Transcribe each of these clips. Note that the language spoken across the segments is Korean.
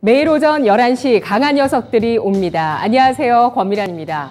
매일 오전 11시 강한 녀석들이 옵니다. 안녕하세요. 권미란입니다.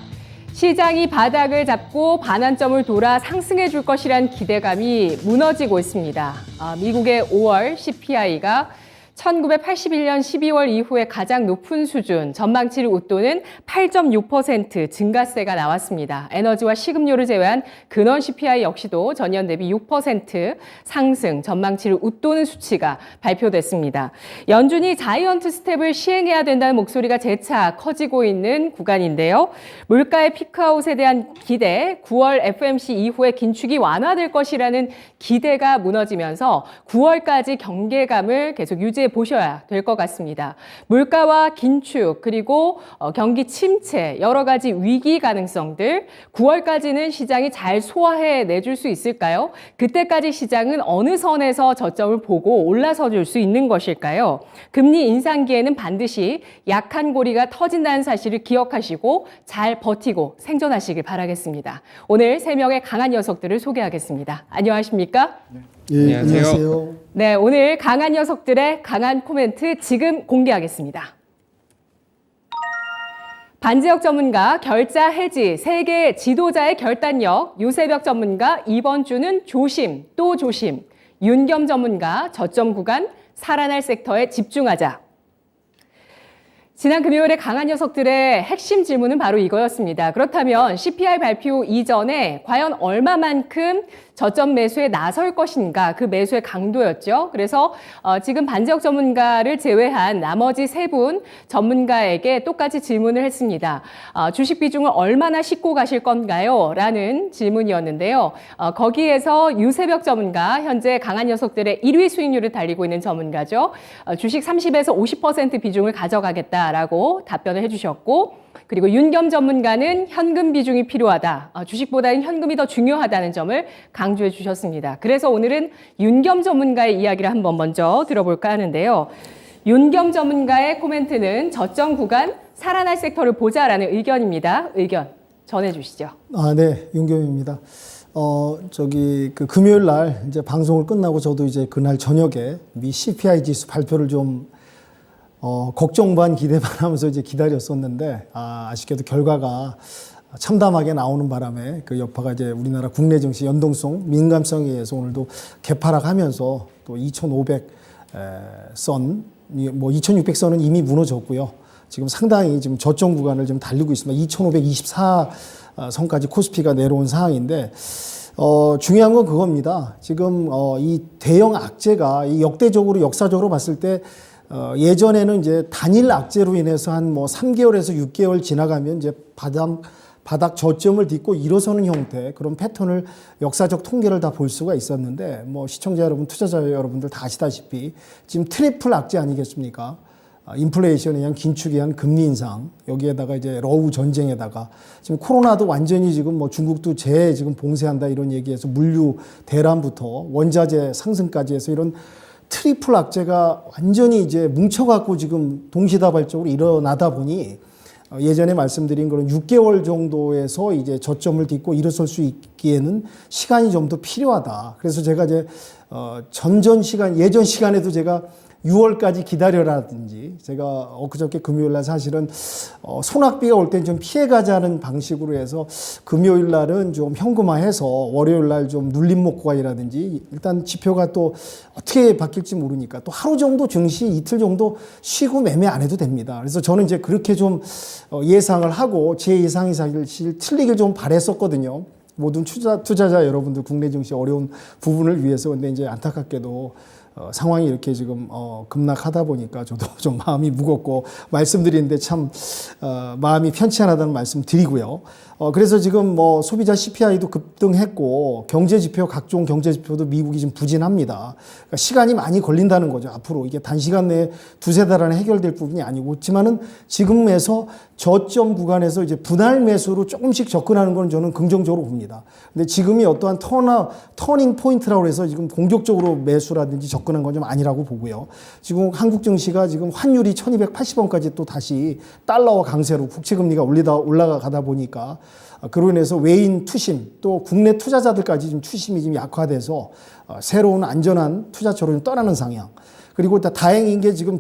시장이 바닥을 잡고 반환점을 돌아 상승해 줄 것이란 기대감이 무너지고 있습니다. 미국의 5월 CPI가 1981년 12월 이후에 가장 높은 수준, 전망치를 웃도는 8.6% 증가세가 나왔습니다. 에너지와 식음료를 제외한 근원 CPI 역시도 전년 대비 6% 상승, 전망치를 웃도는 수치가 발표됐습니다. 연준이 자이언트 스텝을 시행해야 된다는 목소리가 재차 커지고 있는 구간인데요. 물가의 피크아웃에 대한 기대, 9월 FOMC 이후에 긴축이 완화될 것이라는 기대가 무너지면서 9월까지 경계감을 계속 유지해 보셔야 될 것 같습니다. 물가와 긴축 그리고 경기 침체 여러 가지 위기 가능성들 9월까지는 시장이 잘 소화해 내줄 수 있을까요? 그때까지 시장은 어느 선에서 저점을 보고 올라서 줄 수 있는 것일까요? 금리 인상기에는 반드시 약한 고리가 터진다는 사실을 기억하시고 잘 버티고 생존하시길 바라겠습니다. 오늘 3명의 강한 녀석들을 소개하겠습니다. 안녕하십니까? 네, 안녕하세요. 네, 오늘 강한 녀석들의 강한 코멘트 지금 공개하겠습니다. 반지역 전문가, 결자 해지, 세계 지도자의 결단력, 유세벽 전문가, 이번 주는 조심, 또 조심, 윤겸 전문가, 저점 구간, 살아날 섹터에 집중하자. 지난 금요일에 강한 녀석들의 핵심 질문은 바로 이거였습니다. 그렇다면 CPI 발표 이전에 과연 얼마만큼 저점 매수에 나설 것인가, 그 매수의 강도였죠. 그래서 지금 반지역 전문가를 제외한 나머지 3분 전문가에게 똑같이 질문을 했습니다. 주식 비중을 얼마나 싣고 가실 건가요? 라는 질문이었는데요. 거기에서 유세벽 전문가, 현재 강한 녀석들의 1위 수익률을 달리고 있는 전문가죠. 주식 30에서 50% 비중을 가져가겠다라고 답변을 해주셨고, 그리고 윤겸 전문가는 현금 비중이 필요하다. 주식보다는 현금이 더 중요하다는 점을 강조해 주셨습니다. 그래서 오늘은 윤겸 전문가의 이야기를 한번 먼저 들어볼까 하는데요. 윤겸 전문가의 코멘트는 저점 구간 살아날 섹터를 보자라는 의견입니다. 의견 전해 주시죠. 네, 윤겸입니다. 금요일 날 이제 방송을 끝나고 저도 이제 그날 저녁에 미 CPI 지수 발표를 좀 걱정 반 기대 반 하면서 이제 기다렸었는데, 아쉽게도 결과가 참담하게 나오는 바람에 그 여파가 이제 우리나라 국내 증시 연동성, 민감성에 의해서 오늘도 개파락하면서 또 2,500선, 뭐 2,600선은 이미 무너졌고요. 지금 상당히 지금 저점 구간을 좀 달리고 있습니다. 2,524선까지 코스피가 내려온 상황인데, 중요한 건 그겁니다. 지금 이 대형 악재가 이 역사적으로 봤을 때 예전에는 이제 단일 악재로 인해서 한 뭐 3개월에서 6개월 지나가면 이제 바닥 저점을 딛고 일어서는 형태, 그런 패턴을 역사적 통계를 다 볼 수가 있었는데, 뭐 시청자 여러분, 투자자 여러분들 다 아시다시피 지금 트리플 악재 아니겠습니까? 인플레이션에 의한 긴축에 의한 금리 인상, 여기에다가 이제 러우 전쟁에다가 지금 코로나도 완전히 지금 뭐 중국도 지금 봉쇄한다 이런 얘기해서 물류 대란부터 원자재 상승까지 해서 이런 트리플 악재가 완전히 이제 뭉쳐갖고 지금 동시다발적으로 일어나다 보니 예전에 말씀드린 그런 6개월 정도에서 이제 저점을 딛고 일어설 수 있기에는 시간이 좀 더 필요하다. 그래서 제가 이제 예전 시간에도 제가 6월까지 기다려라든지, 제가 엊그저께 금요일 날 사실은 소낙비가 올 땐 좀 피해가자는 방식으로 해서 금요일 날은 좀 현금화해서 월요일 날 좀 눌림목과이라든지, 일단 지표가 또 어떻게 바뀔지 모르니까 또 하루 정도 증시 이틀 정도 쉬고 매매 안 해도 됩니다. 그래서 저는 이제 그렇게 좀 예상을 하고 제 예상이 사실 틀리길 좀 바랬었거든요. 모든 투자자 여러분들 국내 증시 어려운 부분을 위해서. 근데 이제 안타깝게도 상황이 이렇게 지금 급락하다 보니까 저도 좀 마음이 무겁고 말씀드리는데 참 마음이 편치 않다는 말씀 드리고요. 그래서 지금 뭐 소비자 CPI도 급등했고 각종 경제 지표도 미국이 지금 부진합니다. 그러니까 시간이 많이 걸린다는 거죠. 앞으로 이게 단시간 내에 두세 달 안에 해결될 부분이 아니고, 그렇지만은 지금에서 저점 구간에서 이제 분할 매수로 조금씩 접근하는 건 저는 긍정적으로 봅니다. 근데 지금이 어떠한 터닝 포인트라고 해서 지금 공격적으로 매수라든지 접근한 건 좀 아니라고 보고요. 지금 한국 증시가 지금 환율이 1280원까지 또 다시 달러와 강세로 국채 금리가 올라가다 보니까, 그로 인해서 외인 투심, 또 국내 투자자들까지 지금 투심이 지금 약화돼서 새로운 안전한 투자처로 떠나는 상향. 그리고 다행인 게 지금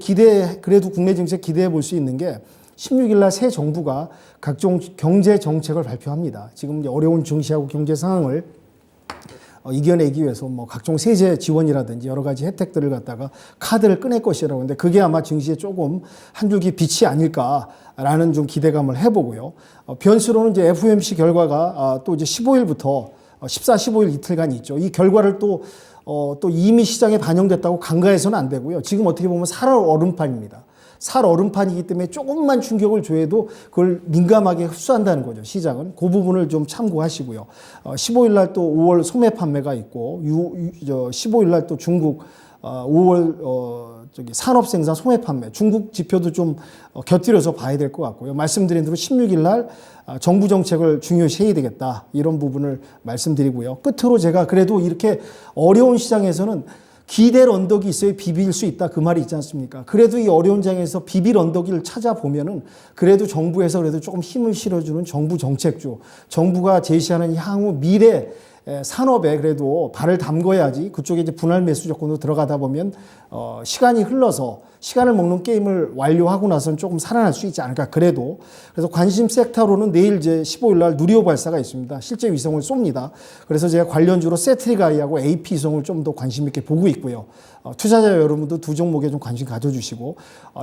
그래도 국내 정책 기대해 볼 수 있는 게 16일 날 새 정부가 각종 경제 정책을 발표합니다. 지금 이제 어려운 증시하고 경제 상황을 이겨내기 위해서 뭐 각종 세제 지원이라든지 여러 가지 혜택들을 갖다가 카드를 꺼낼 것이라고 하는데 그게 아마 증시에 조금 한 줄기 빛이 아닐까라는 좀 기대감을 해보고요. 변수로는 이제 FOMC 결과가 또 이제 15일부터 14, 15일 이틀간 있죠. 이 결과를 또 이미 시장에 반영됐다고 간과해서는 안 되고요. 지금 어떻게 보면 살 얼음판입니다. 살 얼음판이기 때문에 조금만 충격을 줘도 그걸 민감하게 흡수한다는 거죠. 시장은. 그 부분을 좀 참고하시고요. 15일 날 또 5월 소매 판매가 있고 15일 날 또 중국 5월 산업 생산 소매 판매 중국 지표도 좀 곁들여서 봐야 될 것 같고요. 말씀드린 대로 16일 날 정부 정책을 중요시 해야 되겠다. 이런 부분을 말씀드리고요. 끝으로 제가 그래도 이렇게 어려운 시장에서는 기댈 언덕이 있어야 비빌 수 있다. 그 말이 있지 않습니까? 그래도 이 어려운 장에서 비빌 언덕을 찾아보면은 그래도 정부에서 그래도 조금 힘을 실어주는 정부 정책주, 정부가 제시하는 향후 미래 산업에 그래도 발을 담궈야지 그쪽에 이제 분할 매수 조건으로 들어가다 보면 시간이 흘러서 시간을 먹는 게임을 완료하고 나서는 조금 살아날 수 있지 않을까. 그래도 그래서 관심 섹터로는 내일 이제 15일 날 누리호 발사가 있습니다. 실제 위성을 쏩니다. 그래서 제가 관련주로 세트리가이하고 AP 위성을 좀 더 관심 있게 보고 있고요. 투자자 여러분도 두 종목에 좀 관심 가져주시고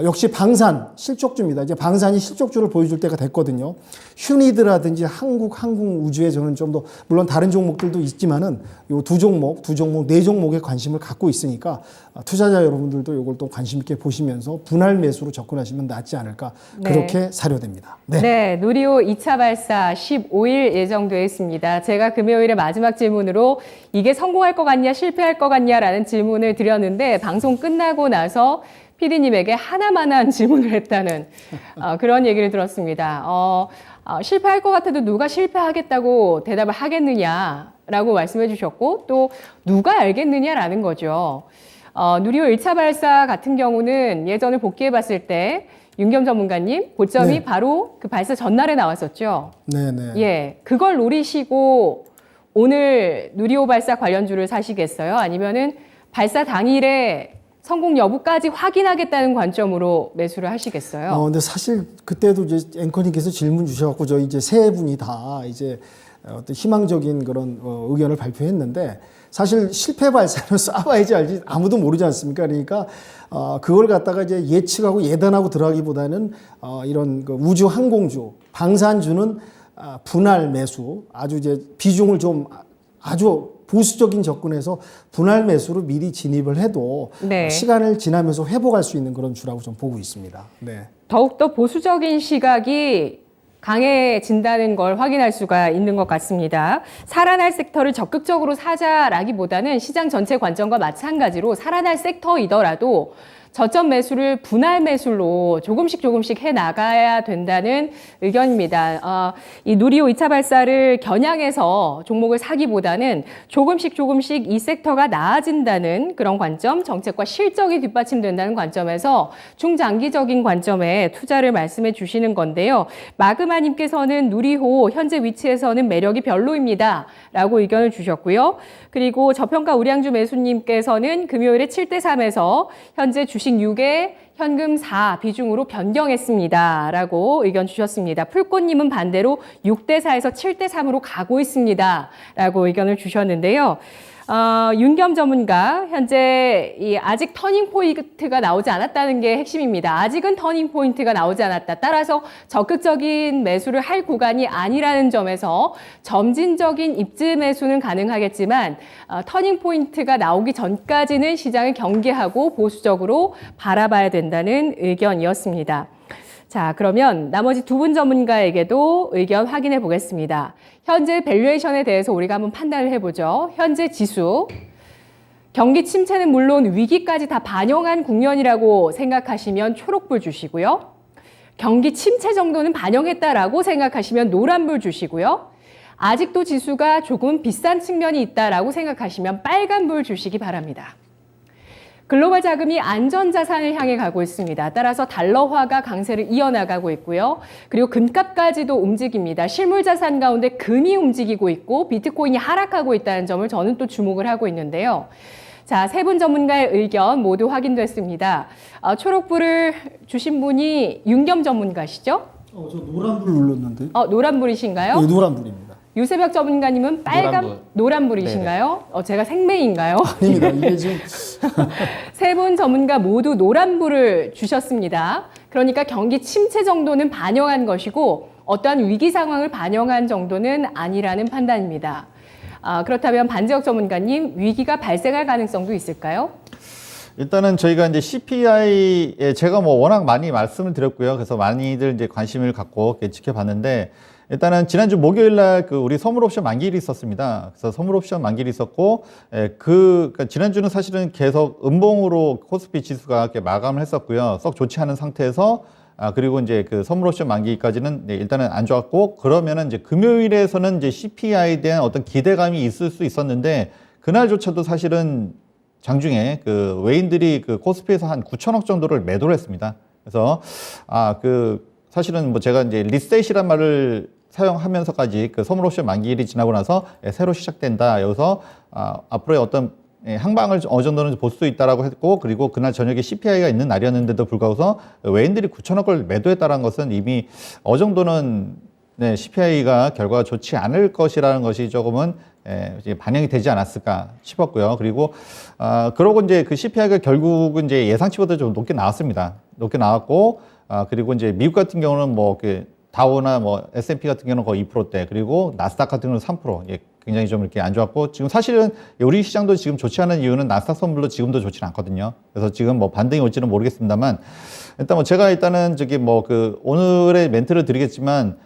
역시 방산 실적주입니다. 이제 방산이 실적주를 보여줄 때가 됐거든요. 휴니드라든지 항공우주에 저는 좀 더 물론 다른 종목들도 있지만은 요 두 종목, 네 종목에 관심을 갖고 있으니까 투자자 여러분들도 이걸 또 관심 있게 보시면서 분할 매수로 접근하시면 낫지 않을까 그렇게 사료됩니다. 네, 누리호 2차 발사 15일 예정되어 있습니다. 제가 금요일에 마지막 질문으로 이게 성공할 것 같냐 실패할 것 같냐라는 질문을 드렸는데 방송 끝나고 나서 PD님에게 하나만한 질문을 했다는 그런 얘기를 들었습니다. 실패할 것 같아도 누가 실패하겠다고 대답을 하겠느냐라고 말씀해 주셨고 또 누가 알겠느냐라는 거죠. 누리호 1차 발사 같은 경우는 예전을 복귀해 봤을 때 윤겸 전문가님 고점이 네. 바로 그 발사 전날에 나왔었죠. 네네. 예, 그걸 노리시고 오늘 누리호 발사 관련주를 사시겠어요? 아니면은 발사 당일에 성공 여부까지 확인하겠다는 관점으로 매수를 하시겠어요? 근데 사실 그때도 이제 앵커님께서 질문 주셔갖고 저희 이제 세 분이 다 이제 어떤 희망적인 그런 의견을 발표했는데 사실 실패 발사는 쏴봐야지 알지 아무도 모르지 않습니까? 그러니까 그걸 갖다가 이제 예측하고 예단하고 들어가기보다는 이런 그 우주 항공주, 방산주는 분할 매수 아주 이제 비중을 좀 아주 보수적인 접근에서 분할 매수로 미리 진입을 해도 네. 시간을 지나면서 회복할 수 있는 그런 주라고 좀 보고 있습니다. 네. 더욱더 보수적인 시각이 강해진다는 걸 확인할 수가 있는 것 같습니다. 살아날 섹터를 적극적으로 사자라기보다는 시장 전체 관점과 마찬가지로 살아날 섹터이더라도 저점 매수를 분할 매수로 조금씩 해 나가야 된다는 의견입니다. 이 누리호 2차 발사를 겨냥해서 종목을 사기보다는 조금씩 이 섹터가 나아진다는 그런 관점, 정책과 실적이 뒷받침된다는 관점에서 중장기적인 관점에 투자를 말씀해 주시는 건데요. 마그마님께서는 누리호 현재 위치에서는 매력이 별로입니다. 라고 의견을 주셨고요. 그리고 저평가 우량주 매수님께서는 금요일에 7대3에서 현재 주식 6에 현금 4 비중으로 변경했습니다. 라고 의견 주셨습니다. 풀꽃님은 반대로 6대4에서 7대3으로 가고 있습니다. 라고 의견을 주셨는데요. 윤겸 전문가, 현재 아직 터닝 포인트가 나오지 않았다는 게 핵심입니다. 아직은 터닝 포인트가 나오지 않았다. 따라서 적극적인 매수를 할 구간이 아니라는 점에서 점진적인 입지 매수는 가능하겠지만 터닝 포인트가 나오기 전까지는 시장을 경계하고 보수적으로 바라봐야 된다는 의견이었습니다. 자, 그러면 나머지 두 분 전문가에게도 의견 확인해 보겠습니다. 현재 밸류에이션에 대해서 우리가 한번 판단을 해보죠. 현재 지수, 경기 침체는 물론 위기까지 다 반영한 국면이라고 생각하시면 초록불 주시고요. 경기 침체 정도는 반영했다라고 생각하시면 노란불 주시고요. 아직도 지수가 조금 비싼 측면이 있다라고 생각하시면 빨간불 주시기 바랍니다. 글로벌 자금이 안전자산을 향해 가고 있습니다. 따라서 달러화가 강세를 이어나가고 있고요. 그리고 금값까지도 움직입니다. 실물자산 가운데 금이 움직이고 있고 비트코인이 하락하고 있다는 점을 저는 또 주목을 하고 있는데요. 자, 세 분 전문가의 의견 모두 확인됐습니다. 초록불을 주신 분이 윤겸 전문가시죠? 저 노란불 눌렀는데. 노란불이신가요? 네, 노란불입니다. 유세벽 전문가님은 빨간 노란불이신가요? 제가 생매인가요? 아닙니다. 이게 지금 세 분 전문가 모두 노란불을 주셨습니다. 그러니까 경기 침체 정도는 반영한 것이고 어떠한 위기 상황을 반영한 정도는 아니라는 판단입니다. 그렇다면 반지혁 전문가님, 위기가 발생할 가능성도 있을까요? 일단은 저희가 이제 CPI에 제가 뭐 워낙 많이 말씀을 드렸고요. 그래서 많이들 이제 관심을 갖고 지켜봤는데, 일단은 지난주 목요일 날 우리 선물 옵션 만기일이 있었습니다. 그래서 선물 옵션 만기일이 있었고, 그러니까 지난주는 사실은 계속 음봉으로 코스피 지수가 이렇게 마감을 했었고요. 썩 좋지 않은 상태에서 그리고 이제 그 선물 옵션 만기까지는 일단은 안 좋았고, 그러면은 이제 금요일에서는 이제 CPI에 대한 어떤 기대감이 있을 수 있었는데, 그날조차도 사실은 장중에 그 외인들이 그 코스피에서 한 9천억 정도를 매도를 했습니다. 그래서 사실은 뭐 제가 이제 리셋이란 말을 사용하면서까지 그 선물 옵션 만기일이 지나고 나서 새로 시작된다. 여기서 앞으로의 어떤 항방을 어느 정도는 볼 수 있다라고 했고, 그리고 그날 저녁에 CPI가 있는 날이었는데도 불구하고 외인들이 9천억을 매도했다는 것은 이미 어느 정도는 CPI가 결과가 좋지 않을 것이라는 것이 조금은 이제 반영이 되지 않았을까 싶었고요. 그리고 그러고 이제 그 CPI가 결국은 이제 예상치보다 좀 높게 나왔습니다. 높게 나왔고, 그리고 이제 미국 같은 경우는 뭐 다우나 뭐 S&P 같은 경우는 거의 2%대, 그리고 나스닥 같은 경우는 3%. 굉장히 좀 이렇게 안 좋았고, 지금 사실은 우리 시장도 지금 좋지 않은 이유는 나스닥 선물도 지금도 좋지는 않거든요. 그래서 지금 뭐 반등이 올지는 모르겠습니다만, 일단 뭐 제가 일단은 오늘의 멘트를 드리겠지만,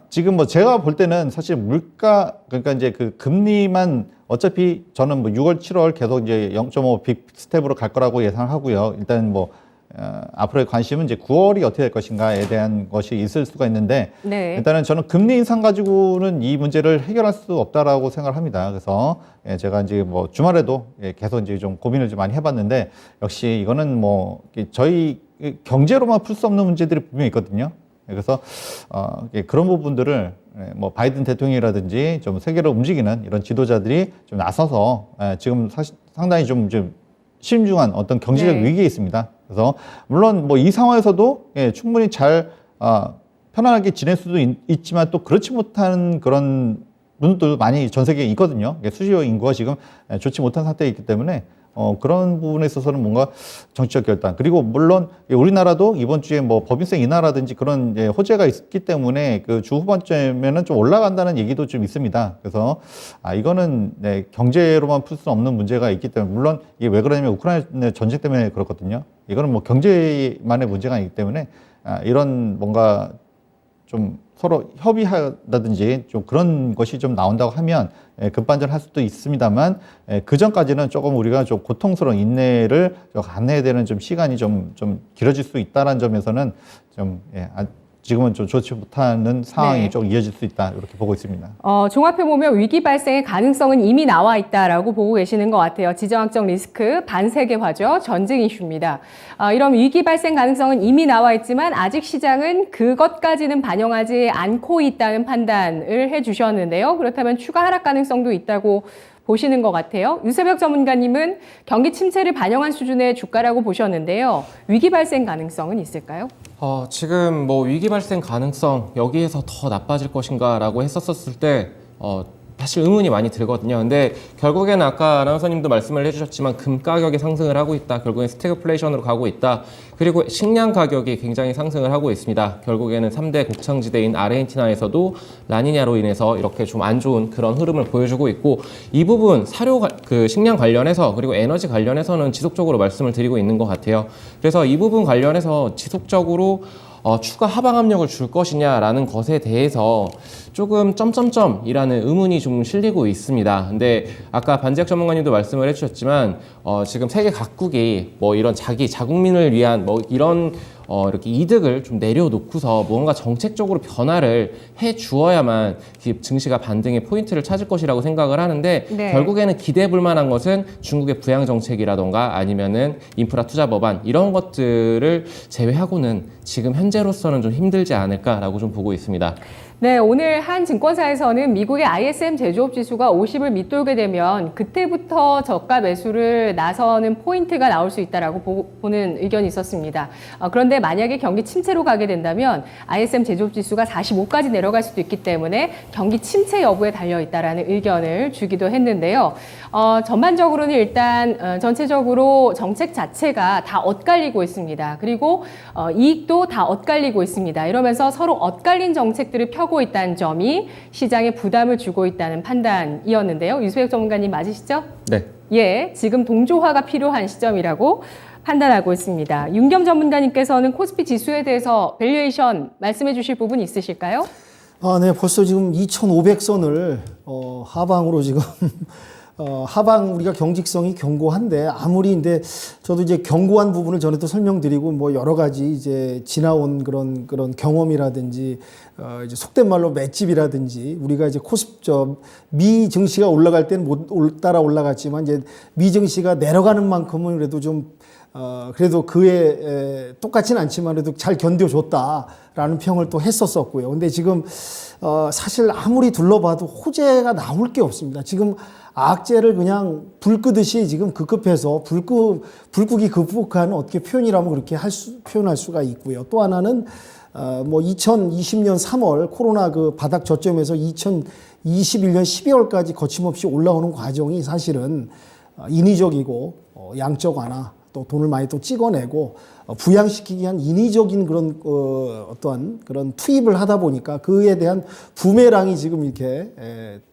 지금 뭐 제가 볼 때는 사실 물가, 그러니까 이제 그 금리만 어차피 저는 뭐 6월, 7월 계속 이제 0.5 빅 스텝으로 갈 거라고 예상하고요. 일단 뭐 앞으로의 관심은 이제 9월이 어떻게 될 것인가에 대한 것이 있을 수가 있는데, 네. 일단은 저는 금리 인상 가지고는 이 문제를 해결할 수 없다라고 생각을 합니다. 그래서 제가 이제 뭐 주말에도 계속 이제 좀 고민을 좀 많이 해봤는데, 역시 이거는 뭐 저희 경제로만 풀 수 없는 문제들이 분명히 있거든요. 그래서 그런 부분들을 뭐 바이든 대통령이라든지 좀 세계를 움직이는 이런 지도자들이 좀 나서서 지금 사실 상당히 좀 심중한 어떤 경제적 위기에 있습니다. 그래서 물론 뭐 이 상황에서도 충분히 잘 편안하게 지낼 수도 있지만 또 그렇지 못한 그런 분들도 많이 전 세계에 있거든요. 수시의 인구가 지금 좋지 못한 상태에 있기 때문에 그런 부분에 있어서는 뭔가 정치적 결단, 그리고 물론 우리나라도 이번 주에 뭐 법인세 인하라든지 그런 호재가 있기 때문에 그 주 후반쯤에는 좀 올라간다는 얘기도 좀 있습니다. 그래서 이거는 경제로만 풀 수 없는 문제가 있기 때문에, 물론 이게 왜 그러냐면 우크라이나 전쟁 때문에 그렇거든요. 이거는 뭐 경제만의 문제가 아니기 때문에 이런 뭔가 좀 서로 협의하다든지 좀 그런 것이 좀 나온다고 하면 급반전할 수도 있습니다만, 그 전까지는 조금 우리가 좀 고통스러운 인내를 갖내야 되는 좀 시간이 좀 길어질 수 있다는 점에서는 좀 지금은 좀 좋지 못하는 상황이 좀 이어질 수 있다, 이렇게 보고 있습니다. 종합해 보면 위기 발생의 가능성은 이미 나와 있다라고 보고 계시는 것 같아요. 지정학적 리스크, 반세계화죠, 전쟁 이슈입니다. 이런 위기 발생 가능성은 이미 나와 있지만 아직 시장은 그것까지는 반영하지 않고 있다는 판단을 해주셨는데요. 그렇다면 추가 하락 가능성도 있다고 보시는 것 같아요. 유세벽 전문가님은 경기 침체를 반영한 수준의 주가라고 보셨는데요. 위기 발생 가능성은 있을까요? 지금 뭐 위기 발생 가능성, 여기에서 더 나빠질 것인가라고 했었을 때 사실 의문이 많이 들거든요. 근데 결국에는 아까 아나운서님도 말씀을 해주셨지만 금 가격이 상승을 하고 있다. 결국엔 스태그플레이션으로 가고 있다. 그리고 식량 가격이 굉장히 상승을 하고 있습니다. 결국에는 3대 곡창지대인 아르헨티나에서도 라니냐로 인해서 이렇게 좀 안 좋은 그런 흐름을 보여주고 있고, 이 부분 식량 관련해서 그리고 에너지 관련해서는 지속적으로 말씀을 드리고 있는 것 같아요. 그래서 이 부분 관련해서 지속적으로 추가 하방 압력을 줄 것이냐라는 것에 대해서 조금 점점점이라는 의문이 좀 실리고 있습니다. 근데 아까 반지혁 전문가님도 말씀을 해주셨지만 지금 세계 각국이 뭐 이런 자국민을 위한 뭐 이런 이렇게 이득을 좀 내려놓고서 무언가 정책적으로 변화를 해 주어야만 증시가 반등의 포인트를 찾을 것이라고 생각을 하는데, 결국에는 기대해 볼 만한 것은 중국의 부양 정책이라던가 아니면은 인프라 투자 법안 이런 것들을 제외하고는 지금 현재로서는 좀 힘들지 않을까라고 좀 보고 있습니다. 네, 오늘 한 증권사에서는 미국의 ISM 제조업 지수가 50을 밑돌게 되면 그때부터 저가 매수를 나서는 포인트가 나올 수 있다라고 보는 의견이 있었습니다. 그런데 만약에 경기 침체로 가게 된다면 ISM 제조업 지수가 45까지 내려갈 수도 있기 때문에 경기 침체 여부에 달려 있다라는 의견을 주기도 했는데요. 전반적으로는 일단 전체적으로 정책 자체가 다 엇갈리고 있습니다. 그리고 이익도 다 엇갈리고 있습니다. 이러면서 서로 엇갈린 정책들을 펴고 있다는 점이 시장에 부담을 주고 있다는 판단이었는데요. 유수백 전문가님 맞으시죠? 네. 예, 지금 동조화가 필요한 시점이라고 판단하고 있습니다. 윤겸 전문가님께서는 코스피 지수에 대해서 밸류에이션 말씀해 주실 부분 있으실까요? 네, 벌써 지금 2,500선을 하방으로 지금 하방 우리가 경직성이 견고한데 아무리 근데 저도 이제 견고한 부분을 전에 또 설명드리고 뭐 여러 가지 이제 지나온 그런 경험이라든지 이제 속된 말로 맷집이라든지 우리가 이제 미 증시가 올라갈 때는 못 따라 올라갔지만 이제 미 증시가 내려가는 만큼은 그래도 좀 그래도 그에 똑같지는 않지만 그래도 잘 견뎌줬다라는 평을 또 했었었고요. 근데 지금 사실 아무리 둘러봐도 호재가 나올 게 없습니다. 지금 악재를 그냥 불 끄듯이 지금 급급해서 불끄기 극복한 어떻게 표현이라면 그렇게 표현할 수가 있고요. 또 하나는 뭐 2020년 3월 코로나 그 바닥 저점에서 2021년 12월까지 거침없이 올라오는 과정이 사실은 인위적이고 양적 완화 또 돈을 많이 또 찍어내고 부양시키기 위한 인위적인 그런 어떠한 그런 투입을 하다 보니까 그에 대한 부메랑이 지금 이렇게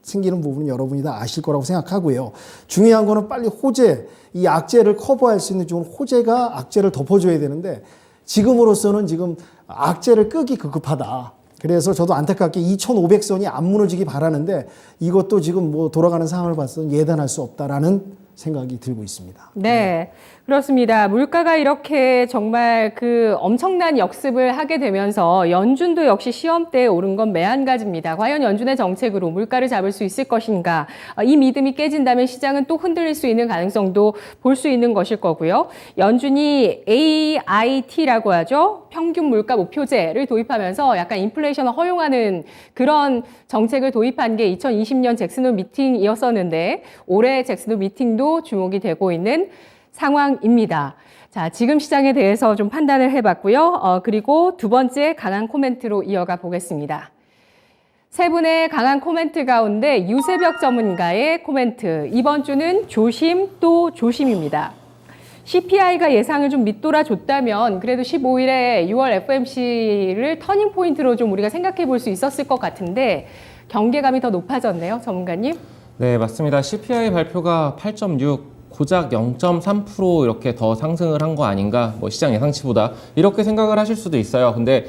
생기는 부분은 여러분이 다 아실 거라고 생각하고요. 중요한 거는 빨리 호재, 이 악재를 커버할 수 있는 좋은 호재가 악재를 덮어줘야 되는데 지금으로서는 지금 악재를 끄기 급급하다. 그래서 저도 안타깝게 2,500선이 안 무너지기 바라는데 이것도 지금 뭐 돌아가는 상황을 봐서는 예단할 수 없다라는 생각이 들고 있습니다. 네, 그렇습니다. 물가가 이렇게 정말 그 엄청난 역습을 하게 되면서 연준도 역시 시험대에 오른 건 매한가지입니다. 과연 연준의 정책으로 물가를 잡을 수 있을 것인가? 이 믿음이 깨진다면 시장은 또 흔들릴 수 있는 가능성도 볼 수 있는 것일 거고요. 연준이 AIT라고 하죠. 평균 물가 목표제를 도입하면서 약간 인플레이션을 허용하는 그런 정책을 도입한 게 2020년 잭슨홀 미팅이었었는데 올해 잭슨홀 미팅도 주목이 되고 있는 상황입니다. 자, 지금 시장에 대해서 좀 판단을 해봤고요. 그리고 두 번째 강한 코멘트로 이어가 보겠습니다. 세 분의 강한 코멘트 가운데 유세벽 전문가의 코멘트. 이번 주는 조심 또 조심입니다. CPI가 예상을 좀 밑돌아 줬다면 그래도 15일에 6월 FOMC를 터닝 포인트로 좀 우리가 생각해 볼 수 있었을 것 같은데 경계감이 더 높아졌네요, 전문가님. 네, 맞습니다. CPI 발표가 8.6, 고작 0.3% 이렇게 더 상승을 한 거 아닌가, 뭐 시장 예상치보다 이렇게 생각을 하실 수도 있어요. 근데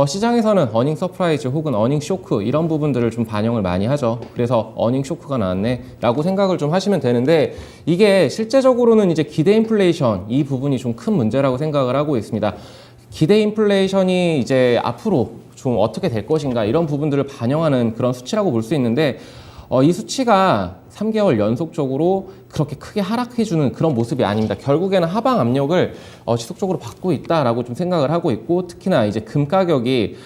시장에서는 어닝 서프라이즈 혹은 어닝 쇼크 이런 부분들을 좀 반영을 많이 하죠. 그래서 어닝 쇼크가 나왔네 라고 생각을 좀 하시면 되는데 이게 실제적으로는 이제 기대 인플레이션 이 부분이 좀 큰 문제라고 생각을 하고 있습니다. 기대 인플레이션이 이제 앞으로 좀 어떻게 될 것인가 이런 부분들을 반영하는 그런 수치라고 볼 수 있는데 이 수치가 3개월 연속적으로 그렇게 크게 하락해주는 그런 모습이 아닙니다. 결국에는 하방 압력을 지속적으로 받고 있다라고 좀 생각을 하고 있고 특히나 이제 금 가격이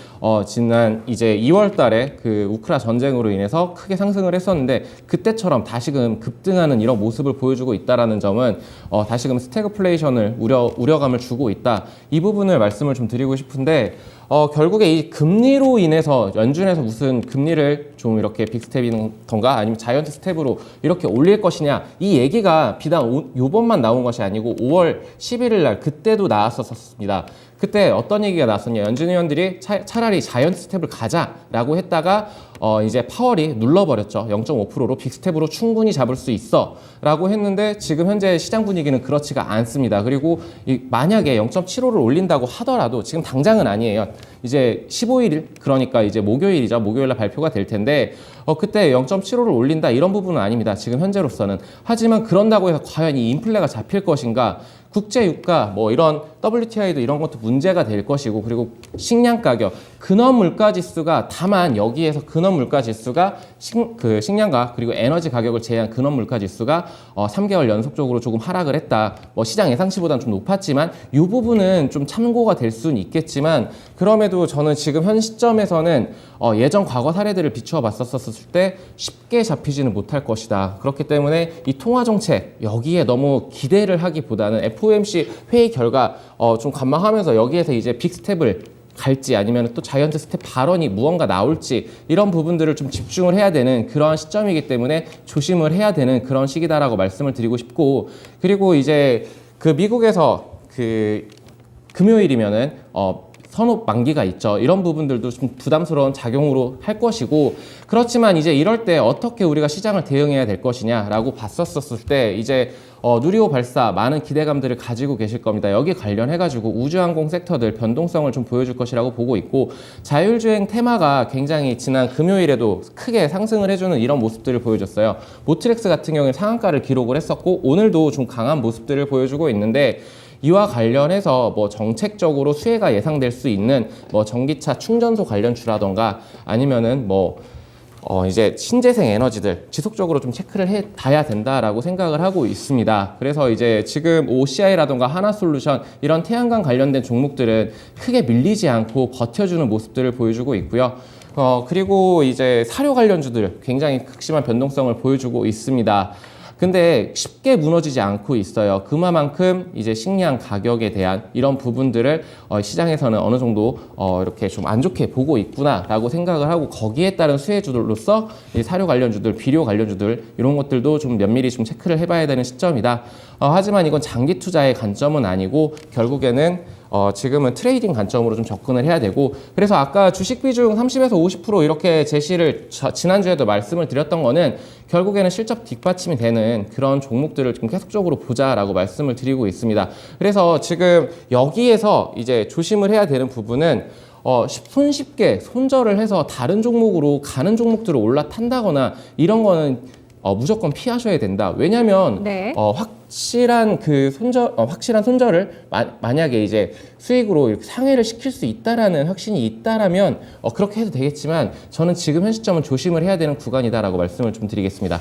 지난 이제 2월 달에 그 우크라 전쟁으로 인해서 크게 상승을 했었는데 그때처럼 다시금 급등하는 이런 모습을 보여주고 있다라는 점은 다시금 스태그플레이션을 우려감을 주고 있다. 이 부분을 말씀을 좀 드리고 싶은데 결국에 이 금리로 인해서 연준에서 무슨 금리를 좀 이렇게 빅스텝이던가 아니면 자이언트 스텝으로 이렇게 올릴 것이냐 이 얘기가 비단 요번만 나온 것이 아니고 5월 11일 날 그때도 나왔었습니다. 그때 어떤 얘기가 나왔었냐 연준 의원들이 차라리 자이언트 스텝을 가자라고 했다가 이제 파월이 눌러버렸죠. 0.5%로 빅스텝으로 충분히 잡을 수 있어 라고 했는데 지금 현재 시장 분위기는 그렇지가 않습니다. 그리고 만약에 0.75를 올린다고 하더라도 지금 당장은 아니에요. 이제 15일 그러니까 이제 목요일이죠. 목요일날 발표가 될 텐데 그때 0.75를 올린다 이런 부분은 아닙니다. 지금 현재로서는. 하지만 그런다고 해서 과연 이 인플레가 잡힐 것인가 국제 유가 뭐 이런 WTI도 이런 것도 문제가 될 것이고, 그리고 식량 가격, 근원 물가 지수가, 다만 여기에서 근원 물가 지수가 식량과 그리고 에너지 가격을 제외한 근원 물가 지수가 3개월 연속적으로 조금 하락을 했다. 뭐 시장 예상치보다는 좀 높았지만 이 부분은 좀 참고가 될 수는 있겠지만, 그럼에도 저는 지금 현 시점에서는 예전 과거 사례들을 비추어 봤었을 때 쉽게 잡히지는 못할 것이다. 그렇기 때문에 이 통화 정책 여기에 너무 기대를 하기보다는 FOMC 회의 결과 좀 관망하면서 여기에서 이제 빅 스텝을 갈지 아니면 또 자이언트 스텝 발언이 무언가 나올지, 이런 부분들을 좀 집중을 해야 되는 그런 시점이기 때문에 조심을 해야 되는 그런 시기다라고 말씀을 드리고 싶고, 그리고 이제 그 미국에서 그 금요일이면은 선호 만기가 있죠. 이런 부분들도 좀 부담스러운 작용으로 할 것이고, 그렇지만 이제 이럴 때 어떻게 우리가 시장을 대응해야 될 것이냐라고 봤었을 때 이제 누리호 발사 많은 기대감들을 가지고 계실 겁니다. 여기 관련해가지고 우주항공 섹터들 변동성을 좀 보여줄 것이라고 보고 있고, 자율주행 테마가 굉장히 지난 금요일에도 크게 상승을 해주는 이런 모습들을 보여줬어요. 모트렉스 같은 경우에 상한가를 기록을 했었고, 오늘도 좀 강한 모습들을 보여주고 있는데, 이와 관련해서 뭐 정책적으로 수혜가 예상될 수 있는 뭐 전기차 충전소 관련주라던가 아니면은 뭐 이제 신재생 에너지들 지속적으로 좀 체크를 해 봐야 된다라고 생각을 하고 있습니다. 그래서 이제 지금 OCI라던가 하나솔루션 이런 태양광 관련된 종목들은 크게 밀리지 않고 버텨주는 모습들을 보여주고 있고요. 그리고 이제 사료 관련주들 굉장히 극심한 변동성을 보여주고 있습니다. 근데 쉽게 무너지지 않고 있어요. 그만큼 이제 식량 가격에 대한 이런 부분들을 시장에서는 어느 정도 이렇게 좀 안 좋게 보고 있구나라고 생각을 하고, 거기에 따른 수혜주들로서 이 사료 관련주들, 비료 관련주들 이런 것들도 좀 면밀히 좀 체크를 해봐야 되는 시점이다. 하지만 이건 장기 투자의 관점은 아니고 결국에는 지금은 트레이딩 관점으로 좀 접근을 해야 되고, 그래서 아까 주식 비중 30에서 50% 이렇게 제시를 지난주에도 말씀을 드렸던 거는 결국에는 실적 뒷받침이 되는 그런 종목들을 좀 계속적으로 보자라고 말씀을 드리고 있습니다. 그래서 지금 여기에서 이제 조심을 해야 되는 부분은 손쉽게 손절을 해서 다른 종목으로 가는 종목들을 올라탄다거나 이런 거는 무조건 피하셔야 된다. 왜냐하면 네. 확실한 손절을 만약에 이제 수익으로 이렇게 상회를 시킬 수 있다라는 확신이 있다라면 그렇게 해도 되겠지만, 저는 지금 현 시점은 조심을 해야 되는 구간이다라고 말씀을 좀 드리겠습니다.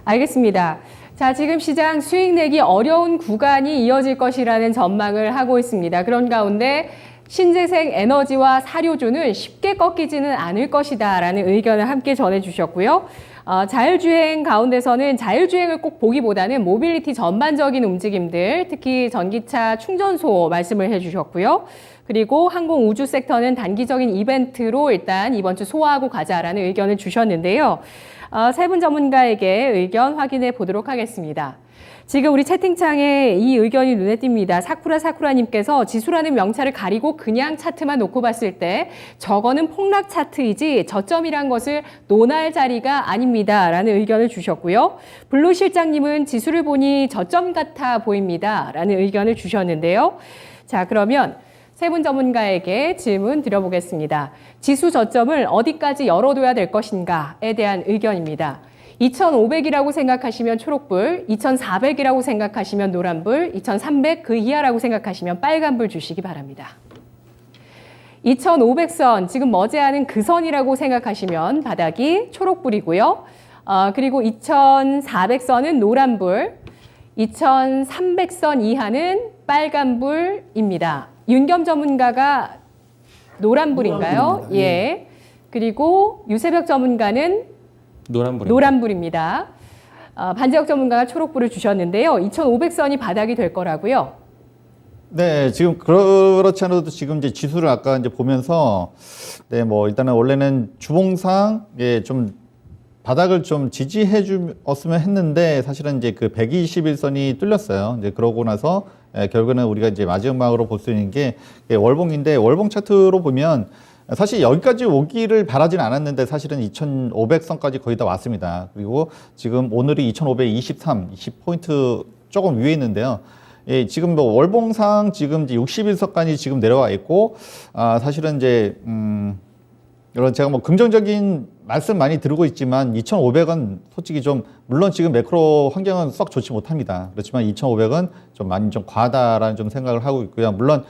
알겠습니다. 자, 지금 시장 수익 내기 어려운 구간이 이어질 것이라는 전망을 하고 있습니다. 그런 가운데 신재생 에너지와 사료주는 쉽게 꺾이지는 않을 것이다라는 의견을 함께 전해주셨고요. 자율주행 가운데서는 자율주행을 꼭 보기보다는 모빌리티 전반적인 움직임들, 특히 전기차 충전소 말씀을 해주셨고요. 그리고 항공 우주 섹터는 단기적인 이벤트로 일단 이번 주 소화하고 가자라는 의견을 주셨는데요. 세 분 전문가에게 의견 확인해 보도록 하겠습니다. 지금 우리 채팅창에 이 의견이 눈에 띕니다. 사쿠라님께서 지수라는 명찰을 가리고 그냥 차트만 놓고 봤을 때 저거는 폭락 차트이지 저점이란 것을 논할 자리가 아닙니다. 라는 의견을 주셨고요. 블루 실장님은 지수를 보니 저점 같아 보입니다. 라는 의견을 주셨는데요. 자, 그러면 세 분 전문가에게 질문 드려보겠습니다. 지수 저점을 어디까지 열어둬야 될 것인가에 대한 의견입니다. 2,500이라고 생각하시면 초록불, 2,400이라고 생각하시면 노란불, 2,300 그 이하라고 생각하시면 빨간불 주시기 바랍니다. 2,500선, 지금 머지않은 그 선이라고 생각하시면 바닥이 초록불이고요. 그리고 2,400선은 노란불, 2,300선 이하는 빨간불입니다. 윤겸 전문가가 노란불인가요? 예. 그리고 유세벽 전문가는 노란불입니다. 반재혁 전문가가 초록불을 주셨는데요. 2,500선이 바닥이 될 거라고요. 네, 지금 그렇지 않아도 지금 이제 지수를 아까 이제 보면서 뭐 일단은 원래는 주봉상 좀 바닥을 좀 지지해 주었으면 했는데, 사실은 이제 그 121선이 뚫렸어요. 이제 그러고 나서 결국에는 우리가 이제 마지막으로 볼 수 있는 게 월봉인데, 월봉 차트로 보면 사실 여기까지 오기를 바라진 않았는데 사실은 2,500선까지 거의 다 왔습니다. 그리고 지금 오늘이 2,523, 20포인트 조금 위에 있는데요. 예, 지금 뭐 월봉상 지금 이제 61선까지 지금 내려와 있고, 사실은 이제 여러분 제가 뭐 긍정적인 말씀 많이 드리고 있지만 2,500원 솔직히 좀 물론 지금 매크로 환경은 썩 좋지 못합니다. 그렇지만 2,500원 좀 많이 좀 과하다라는 좀 생각을 하고 있고요. 물론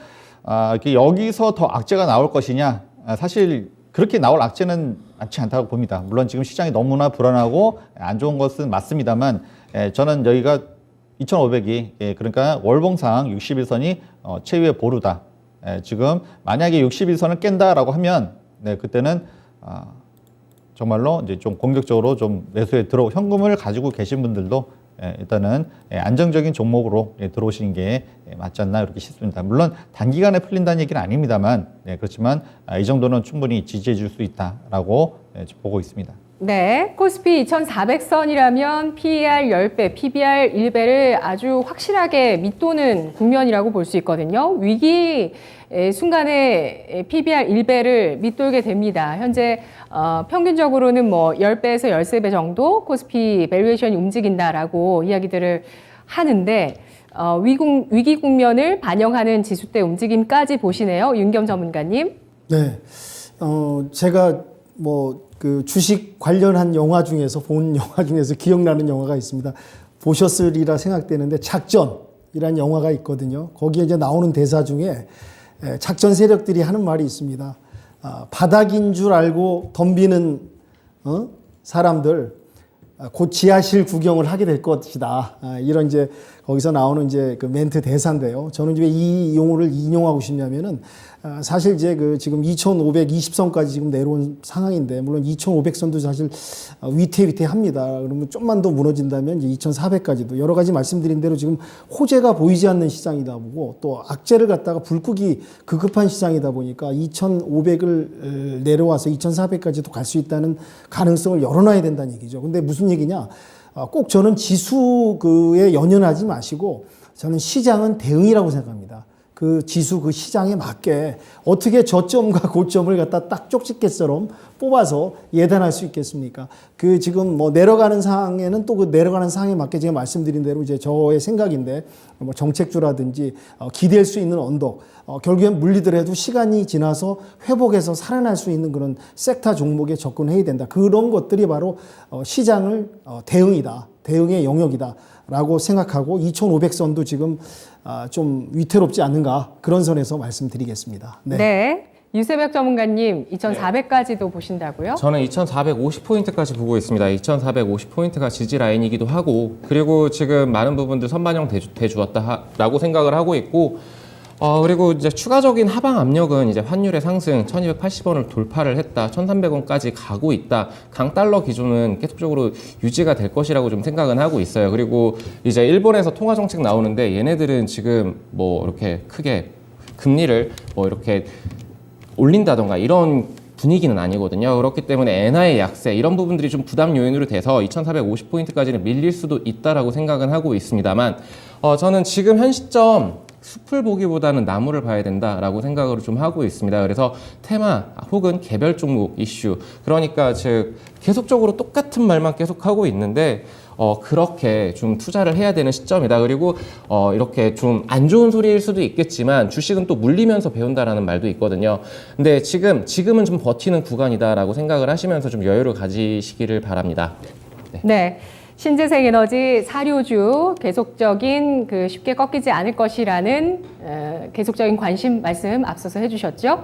여기서 더 악재가 나올 것이냐 사실 그렇게 나올 악재는 많지 않다고 봅니다. 물론 지금 시장이 너무나 불안하고 안 좋은 것은 맞습니다만 저는 여기가 2,500이 그러니까 월봉상 60일선이 최후의 보루다. 지금 만약에 60일선을 깬다라고 하면 그때는 정말로 이제 좀 공격적으로 좀 매수에 현금을 가지고 계신 분들도 일단은 안정적인 종목으로 들어오시는 게 맞지 않나 이렇게 싶습니다. 물론 단기간에 풀린다는 얘기는 아닙니다만 그렇지만 이 정도는 충분히 지지해 줄 수 있다라고 보고 있습니다. 네, 코스피 2,400선이라면 PER 10배, PBR 1배를 아주 확실하게 밑도는 국면이라고 볼 수 있거든요. 위기 순간에 PBR 1배를 밑돌게 됩니다. 현재 평균적으로는 뭐 10배에서 13배 정도 코스피 밸류에이션이 움직인다라고 이야기들을 하는데 위기 국면을 반영하는 지수대 움직임까지 보시네요. 윤겸 전문가님. 네, 제가 그 주식 관련한 영화 중에서 본 영화 중에서 기억나는 영화가 있습니다. 보셨으리라 생각되는데 작전이라는 영화가 있거든요. 거기에 이제 나오는 대사 중에 작전 세력들이 하는 말이 있습니다. 바닥인 줄 알고 덤비는 사람들 곧 지하실 구경을 하게 될 것이다. 이런 이제 거기서 나오는 이제 그 멘트 대사인데요. 저는 왜 이 용어를 인용하고 싶냐면은 사실 이제 그 지금 2,520선까지 지금 내려온 상황인데 물론 2,500선도 사실 위태위태합니다. 그러면 좀만 더 무너진다면 이제 2,400까지도 여러 가지 말씀드린 대로 지금 호재가 보이지 않는 시장이다 보고 또 악재를 갖다가 불 끄기 급급한 시장이다 보니까 2,500을 내려와서 2,400까지도 갈 수 있다는 가능성을 열어놔야 된다는 얘기죠. 근데 무슨 얘기냐? 꼭 저는 지수에 연연하지 마시고 저는 시장은 대응이라고 생각합니다. 그 지수 그 시장에 맞게 어떻게 저점과 고점을 갖다 딱 쪽집게처럼 뽑아서 예단할 수 있겠습니까? 그 지금 뭐 내려가는 상황에는 또 그 내려가는 상황에 맞게 제가 말씀드린 대로 이제 저의 생각인데 뭐 정책주라든지 기댈 수 있는 언덕 결국엔 물리더라도 시간이 지나서 회복해서 살아날 수 있는 그런 섹터 종목에 접근해야 된다. 그런 것들이 바로 시장을 대응이다. 대응의 영역이다. 라고 생각하고 2,500선도 지금 좀 위태롭지 않는가 그런 선에서 말씀드리겠습니다. 네. 네. 유세벽 전문가님 2,400까지도 보신다고요? 저는 2,450포인트까지 보고 있습니다. 2,450포인트가 지지 라인이기도 하고 그리고 지금 많은 부분들 선반영 돼 주었다라고 생각을 하고 있고 그리고 이제 추가적인 하방 압력은 이제 환율의 상승 1,280원을 돌파를 했다. 1,300원까지 가고 있다. 강달러 기준은 계속적으로 유지가 될 것이라고 좀 생각은 하고 있어요. 그리고 이제 일본에서 통화 정책 나오는데 얘네들은 지금 뭐 이렇게 크게 금리를 뭐 이렇게 올린다던가 이런 분위기는 아니거든요. 그렇기 때문에 엔화의 약세 이런 부분들이 좀 부담 요인으로 돼서 2,450포인트까지는 밀릴 수도 있다라고 생각은 하고 있습니다만 저는 지금 현 시점 숲을 보기보다는 나무를 봐야 된다라고 생각을 좀 하고 있습니다. 그래서 테마 혹은 개별 종목 이슈 그러니까 즉 계속적으로 똑같은 말만 계속 하고 있는데 그렇게 좀 투자를 해야 되는 시점이다. 그리고 이렇게 좀 안 좋은 소리일 수도 있겠지만 주식은 또 물리면서 배운다라는 말도 있거든요. 근데 지금은 좀 버티는 구간이다라고 생각을 하시면서 좀 여유를 가지시기를 바랍니다. 네. 신재생 에너지 사료주 계속적인 쉽게 꺾이지 않을 것이라는 계속적인 관심 말씀 앞서서 해주셨죠.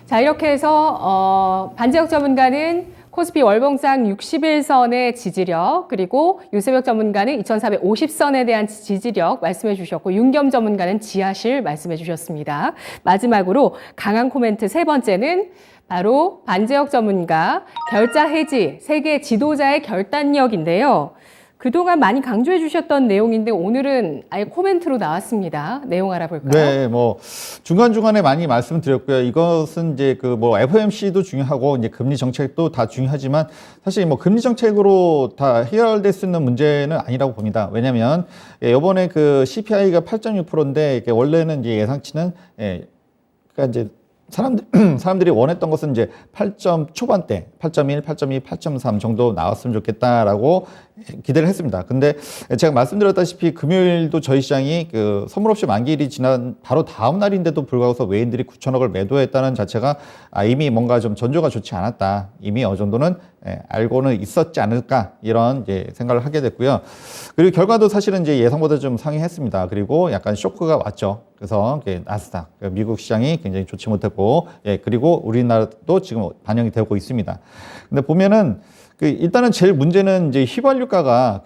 자, 이렇게 해서 반재혁 전문가는 코스피 월봉상 60일선의 지지력 그리고 유세벽 전문가는 2,450선에 대한 지지력 말씀해 주셨고 윤겸 전문가는 지하실 말씀해 주셨습니다. 마지막으로 강한 코멘트 세 번째는 바로 반재혁 전문가 결자 해지 세계 지도자의 결단력인데요. 그동안 많이 강조해 주셨던 내용인데 오늘은 아예 코멘트로 나왔습니다. 내용 알아볼까요? 네, 뭐 중간중간에 많이 말씀드렸고요. 이것은 이제 그 뭐 FOMC도 중요하고 이제 금리 정책도 다 중요하지만 사실 뭐 금리 정책으로 다 해결될 수 있는 문제는 아니라고 봅니다. 왜냐하면 이번에 그 CPI가 8.6%인데 원래는 이제 예상치는 그러니까 이제 사람들이 원했던 것은 이제 8점 초반대, 8.1, 8.2, 8.3 정도 나왔으면 좋겠다라고 기대를 했습니다. 근데 제가 말씀드렸다시피 금요일도 저희 시장이 그 선물옵션 만기일이 지난 바로 다음 날인데도 불구하고 외인들이 9천억을 매도했다는 자체가 이미 뭔가 좀 전조가 좋지 않았다. 이미 어느 정도는 알고는 있었지 않을까 이런 이제 생각을 하게 됐고요. 그리고 결과도 사실은 이제 예상보다 좀 상회했습니다. 그리고 약간 쇼크가 왔죠. 그래서 나스닥, 미국 시장이 굉장히 좋지 못했고, 그리고 우리나라도 지금 반영이 되고 있습니다. 근데 보면은 일단은 제일 문제는 이제 휘발유가가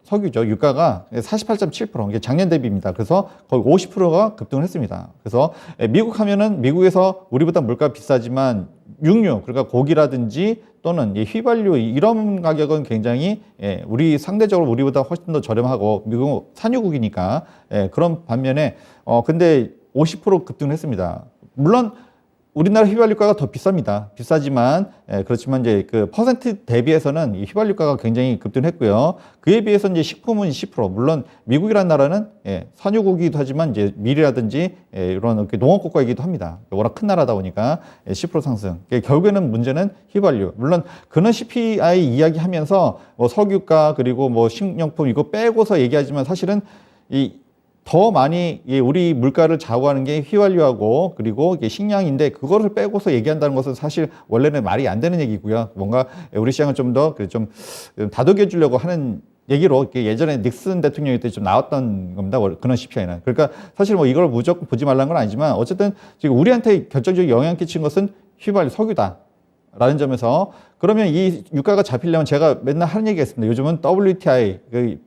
석유죠. 유가가 48.7%, 이게 작년 대비입니다. 그래서 거의 50%가 급등을 했습니다. 그래서 미국 하면은 미국에서 우리보다 물가 비싸지만 육류, 그러니까 고기라든지 또는 휘발유 이런 가격은 굉장히 우리 상대적으로 우리보다 훨씬 더 저렴하고 미국은 산유국이니까 그런 반면에 근데 50% 급등을 했습니다. 물론 우리나라 휘발유가가 더 비쌉니다. 비싸지만 그렇지만 이제 그 퍼센트 대비해서는 이 휘발유가가 굉장히 급등했고요. 그에 비해서 이제 식품은 10%. 물론 미국이라는 나라는 산유국이기도 하지만 이제 밀이라든지 이런 농업국가이기도 합니다. 워낙 큰 나라다 보니까 10% 상승. 결국에는 문제는 휘발유. 물론 그는 CPI 이야기하면서 뭐 석유가 그리고 뭐 식료품 이거 빼고서 얘기하지만 사실은 더 많이 우리 물가를 좌우하는 게 휘발유하고 그리고 이게 식량인데 그거를 빼고서 얘기한다는 것은 사실 원래는 말이 안 되는 얘기고요. 뭔가 우리 시장을 좀 더 좀 다독여 주려고 하는 얘기로 예전에 닉슨 대통령이 때 좀 나왔던 겁니다. 그런 CPI는. 그러니까 사실 뭐 이걸 무조건 보지 말라는 건 아니지만 어쨌든 지금 우리한테 결정적인 영향을 끼친 것은 휘발유, 석유다. 라는 점에서 그러면 이 유가가 잡히려면 제가 맨날 하는 얘기가 있습니다. 요즘은 WTI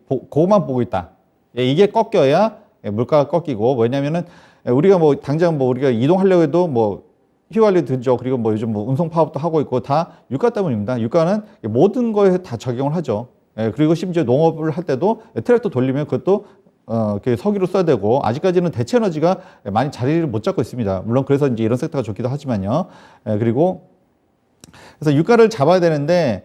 그거만 보고 있다. 이게 꺾여야 물가가 꺾이고 왜냐면은 우리가 뭐 당장 뭐 우리가 이동하려고 해도 뭐 휘발유 들죠. 그리고 뭐 요즘 뭐 운송 파업도 하고 있고 다 유가 때문입니다. 유가는 모든 거에 다 적용을 하죠. 그리고 심지어 농업을 할 때도 트랙터 돌리면 그것도 석유로 써야 되고 아직까지는 대체 에너지가 많이 자리를 못 잡고 있습니다. 물론 그래서 이제 이런 섹터가 좋기도 하지만요. 그리고 그래서 유가를 잡아야 되는데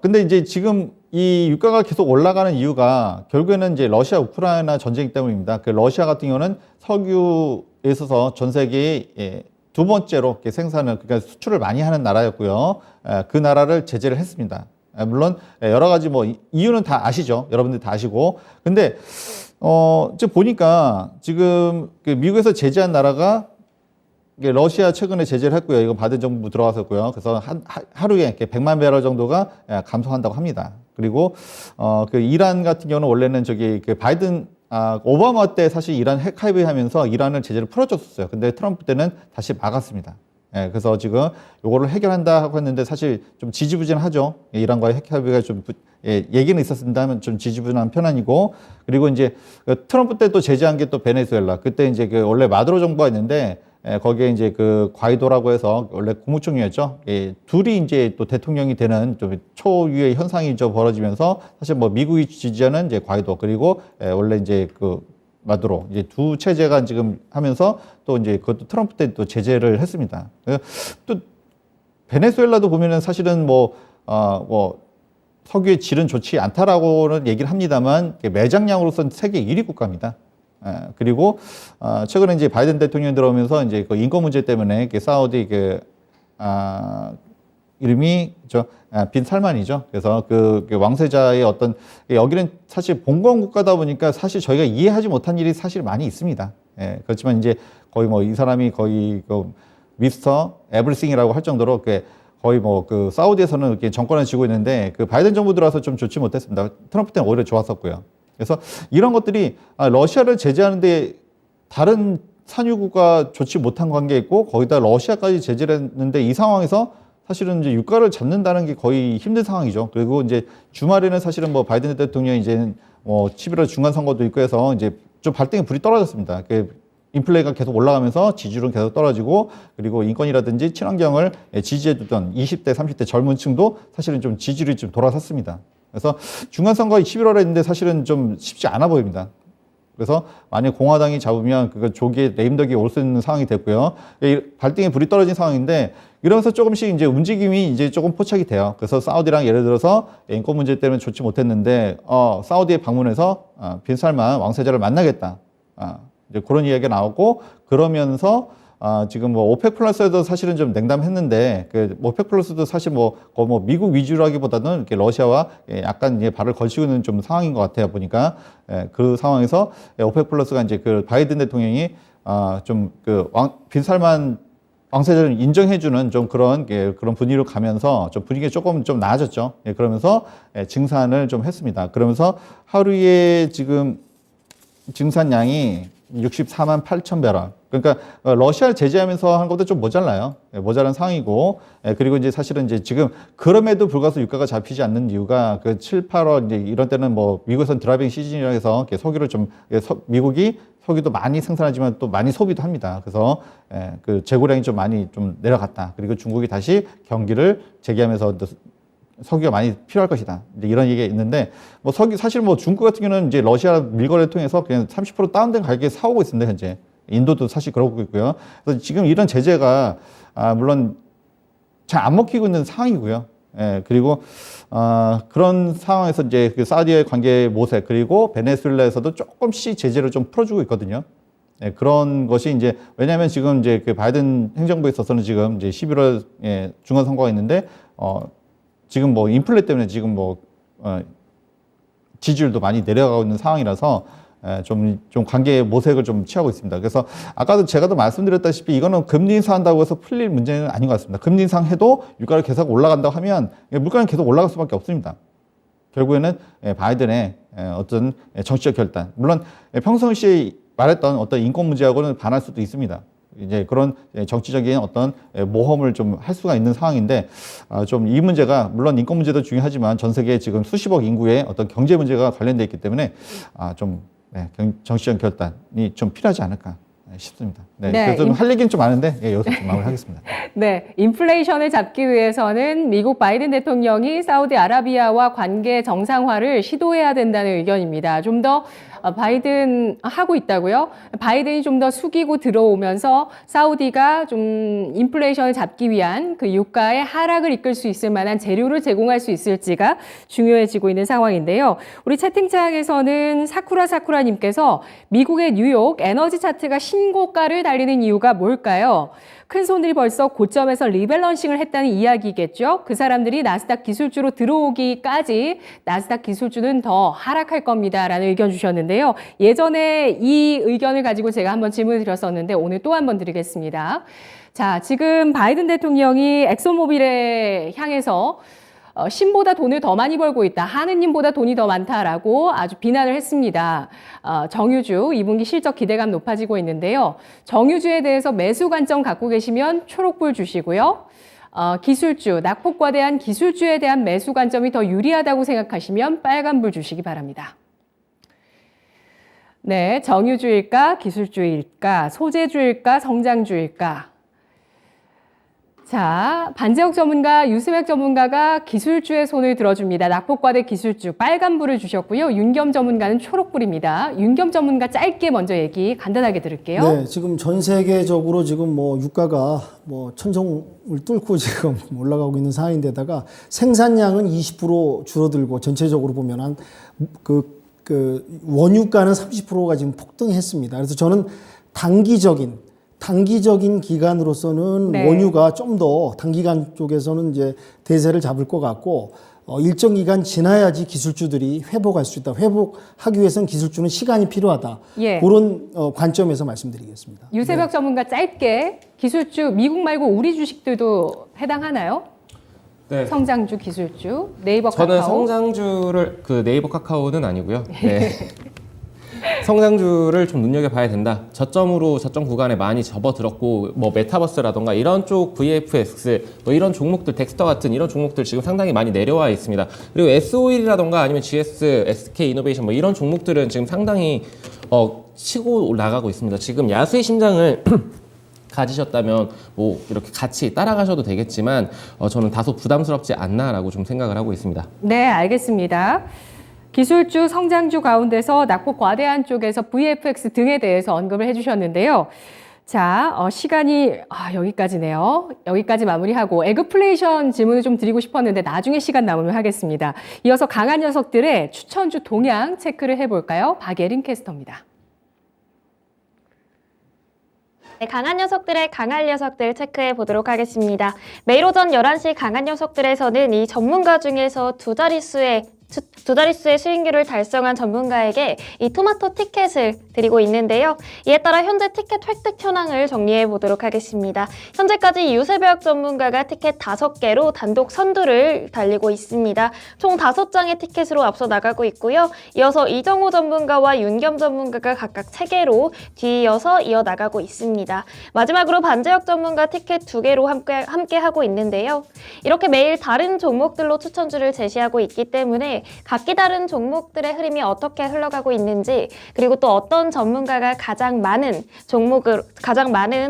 근데 이제 지금 이 유가가 계속 올라가는 이유가 결국에는 이제 러시아 우크라이나 전쟁 때문입니다. 그 러시아 같은 경우는 석유에 있어서 전 세계에 두 번째로 생산을 그러니까 수출을 많이 하는 나라였고요. 그 나라를 제재를 했습니다. 물론 여러 가지 뭐 이유는 다 아시죠. 여러분들 다 아시고. 근데 지금 보니까 지금 그 미국에서 제재한 나라가 러시아 최근에 제재를 했고요. 이거 바이든 정부 들어갔었고요. 그래서 하루에 100만 배럴 정도가 감소한다고 합니다. 그리고 그 이란 같은 경우는 원래는 그 바이든 오바마 때 사실 이란 핵 합의하면서 이란을 제재를 풀어줬었어요. 근데 트럼프 때는 다시 막았습니다. 그래서 지금 요거를 해결한다 하고 했는데 사실 좀 지지부진하죠. 이란과의 핵 합의가 좀 얘기는 있었습니다만 좀 지지부진한 편안이고 그리고 이제 트럼프 때 또 제재한 게 또 베네수엘라. 그때 이제 그 원래 마두로 정부가 있는데 거기에 이제 그 과이도라고 해서 원래 국무총리였죠. 둘이 이제 또 대통령이 되는 좀 초유의 현상이 벌어지면서 사실 뭐 미국이 지지하는 이제 과이도 그리고 원래 이제 그 마두로 이제 두 체제가 지금 하면서 또 이제 그것도 트럼프 때 또 제재를 했습니다. 또 베네수엘라도 보면은 사실은 뭐 석유의 질은 좋지 않다라고는 얘기를 합니다만 매장량으로서는 세계 1위 국가입니다. 그리고 최근에 이제 바이든 대통령이 들어오면서 이제 그 인권 문제 때문에 사우디 이름이 빈 살만이죠. 그래서 그 왕세자의 어떤 여기는 사실 봉건 국가다 보니까 사실 저희가 이해하지 못한 일이 사실 많이 있습니다. 그렇지만 이제 거의 뭐 이 사람이 거의 그 미스터 에브리싱이라고 할 정도로 거의 뭐 그 사우디에서는 이렇게 정권을 쥐고 있는데 그 바이든 정부 들어와서 좀 좋지 못했습니다. 트럼프 때는 오히려 좋았었고요. 그래서 이런 것들이 러시아를 제재하는데 다른 산유국가 좋지 못한 관계 있고 거기다 러시아까지 제재를 했는데 이 상황에서 사실은 이제 유가를 잡는다는 게 거의 힘든 상황이죠. 그리고 이제 주말에는 사실은 뭐 바이든 대통령이 이제는 11월 중간 선거도 있고 해서 이제 좀 발등에 불이 떨어졌습니다. 인플레이가 계속 올라가면서 지지율은 계속 떨어지고 그리고 인권이라든지 친환경을 지지해주던 20대, 30대 젊은 층도 사실은 좀 지지율이 좀 돌아섰습니다. 그래서 중간선거 11월에 있는데 사실은 좀 쉽지 않아 보입니다. 그래서 만약 공화당이 잡으면 그거 조기에 레임덕이 올 수 있는 상황이 됐고요. 발등에 불이 떨어진 상황인데 이러면서 조금씩 이제 움직임이 이제 조금 포착이 돼요. 그래서 사우디랑 예를 들어서 인권 문제 때문에 좋지 못했는데 사우디에 방문해서 빈 살만 왕세자를 만나겠다. 이제 그런 이야기가 나오고 그러면서 지금 뭐 오펙 플러스에도 사실은 좀 냉담했는데 그 오펙 플러스도 사실 뭐 미국 위주라기보다는 이렇게 러시아와 약간 이제 발을 걸치고 있는 좀 상황인 것 같아요 보니까 그 상황에서 오펙 플러스가 이제 그 바이든 대통령이 좀 그 빈살만 왕세자를 인정해주는 좀 그런 분위기로 가면서 좀 분위기가 조금 좀 나아졌죠. 그러면서 증산을 좀 했습니다. 그러면서 하루에 지금 증산량이 64만 8천 배럴. 그러니까 러시아를 제재하면서 한 것도 좀 모자라요. 모자란 상황이고, 그리고 이제 사실은 이제 지금 그럼에도 불구하고 유가가 잡히지 않는 이유가 그 7, 8월 이제 이런 때는 뭐 미국에서는 드라이빙 시즌이라 해서 석유를 좀 미국이 석유도 많이 생산하지만 또 많이 소비도 합니다. 그래서 그 재고량이 좀 많이 좀 내려갔다. 그리고 중국이 다시 경기를 재개하면서 석유가 많이 필요할 것이다. 이제 이런 얘기가 있는데, 뭐 사실 뭐 중국 같은 경우는 이제 러시아 밀거래를 통해서 그냥 30% 다운된 가격에 사오고 있습니다, 현재. 인도도 사실 그러고 있고요. 그래서 지금 이런 제재가, 물론 잘 안 먹히고 있는 상황이고요. 그리고, 그런 상황에서 이제 그 사우디의 관계 모색, 그리고 베네수엘라에서도 조금씩 제재를 좀 풀어주고 있거든요. 그런 것이 이제, 왜냐하면 지금 이제 그 바이든 행정부에 있어서는 지금 이제 11월 중간 선거가 있는데, 지금 뭐 인플레 때문에 지금 뭐 지지율도 많이 내려가고 있는 상황이라서 좀 관계 모색을 좀 취하고 있습니다. 그래서 아까도 제가 말씀드렸다시피 이거는 금리 인상한다고 해서 풀릴 문제는 아닌 것 같습니다. 금리 인상해도 유가를 계속 올라간다고 하면 물가는 계속 올라갈 수밖에 없습니다. 결국에는 바이든의 어떤 정치적 결단, 물론 평상시에 말했던 어떤 인권 문제하고는 반할 수도 있습니다. 이제 그런 정치적인 어떤 모험을 좀 할 수가 있는 상황인데, 좀 이 문제가, 물론 인권 문제도 중요하지만 전 세계 지금 수십억 인구의 어떤 경제 문제가 관련되어 있기 때문에, 정치적 결단이 좀 필요하지 않을까 싶습니다. 그래서 좀 할 얘기는 좀 많은데, 여기서 좀 마무리하겠습니다. 네, 인플레이션을 잡기 위해서는 미국 바이든 대통령이 사우디아라비아와 관계 정상화를 시도해야 된다는 의견입니다. 좀 더 바이든 하고 있다고요? 바이든이 좀 더 숙이고 들어오면서 사우디가 좀 인플레이션을 잡기 위한 그 유가의 하락을 이끌 수 있을 만한 재료를 제공할 수 있을지가 중요해지고 있는 상황인데요. 우리 채팅창에서는 사쿠라님께서 미국의 뉴욕 에너지 차트가 신고가를 달리는 이유가 뭘까요? 큰 손들이 벌써 고점에서 리밸런싱을 했다는 이야기겠죠. 그 사람들이 나스닥 기술주로 들어오기까지 나스닥 기술주는 더 하락할 겁니다. 라는 의견 주셨는데요. 예전에 이 의견을 가지고 제가 한번 질문을 드렸었는데 오늘 또 한번 드리겠습니다. 자, 지금 바이든 대통령이 엑소모빌에 향해서 신보다 돈을 더 많이 벌고 있다. 하느님보다 돈이 더 많다라고 아주 비난을 했습니다. 정유주 2분기 실적 기대감 높아지고 있는데요. 정유주에 대해서 매수 관점 갖고 계시면 초록불 주시고요. 기술주, 낙폭과대한 기술주에 대한 매수 관점이 더 유리하다고 생각하시면 빨간불 주시기 바랍니다. 네, 정유주일까, 기술주일까, 소재주일까, 성장주일까. 자, 반재혁 전문가, 유스맥 전문가가 기술주의 손을 들어줍니다. 낙폭과대 기술주, 빨간불을 주셨고요. 윤겸 전문가는 초록불입니다. 윤겸 전문가 짧게 먼저 얘기 간단하게 들을게요. 네, 지금 전 세계적으로 지금 뭐 유가가 뭐 천정을 뚫고 지금 올라가고 있는 상황인데다가 생산량은 20% 줄어들고 전체적으로 보면 한 원유가는 30%가 지금 폭등했습니다. 그래서 저는 단기적인 기간으로서는 네. 원유가 좀 더 단기간 쪽에서는 이제 대세를 잡을 것 같고, 일정 기간 지나야지 기술주들이 회복할 수 있다. 회복하기 위해서는 기술주는 시간이 필요하다. 예. 그런 관점에서 말씀드리겠습니다. 유세벽 전문가 짧게 기술주, 미국 말고 우리 주식들도 해당하나요? 네. 성장주, 기술주, 네이버 저는 카카오. 성장주를 네이버 카카오는 아니고요. 네. 성장주를 좀 눈여겨봐야 된다. 저점 구간에 많이 접어들었고 뭐 메타버스라던가 이런 쪽 VFX 뭐 이런 종목들, 덱스터 같은 이런 종목들 지금 상당히 많이 내려와 있습니다. 그리고 S-OIL이라던가 아니면 GS, SK 이노베이션 뭐 이런 종목들은 지금 상당히 치고 나가고 있습니다. 지금 야수의 심장을 가지셨다면 뭐 이렇게 같이 따라가셔도 되겠지만 저는 다소 부담스럽지 않나라고 좀 생각을 하고 있습니다. 네, 알겠습니다. 기술주, 성장주 가운데서 낙폭 과대한 쪽에서 VFX 등에 대해서 언급을 해주셨는데요. 자, 시간이 여기까지네요. 여기까지 마무리하고 에그플레이션 질문을 좀 드리고 싶었는데 나중에 시간 남으면 하겠습니다. 이어서 강한 녀석들의 추천주 동향 체크를 해볼까요? 박예린 캐스터입니다. 네, 강한 녀석들의 강할 녀석들 체크해 보도록 하겠습니다. 매일 오전 11시 강한 녀석들에서는 이 전문가 중에서 두 자릿수의 수익률을 달성한 전문가에게 이 토마토 티켓을 드리고 있는데요. 이에 따라 현재 티켓 획득 현황을 정리해 보도록 하겠습니다. 현재까지 유세배학 전문가가 티켓 5개로 단독 선두를 달리고 있습니다. 총 5장의 티켓으로 앞서 나가고 있고요. 이어서 이정호 전문가와 윤겸 전문가가 각각 3개로 뒤이어서 이어나가고 있습니다. 마지막으로 반재혁 전문가 티켓 2개로 함께 하고 있는데요. 이렇게 매일 다른 종목들로 추천주를 제시하고 있기 때문에 각기 다른 종목들의 흐름이 어떻게 흘러가고 있는지, 그리고 또 어떤 전문가가 가장 많은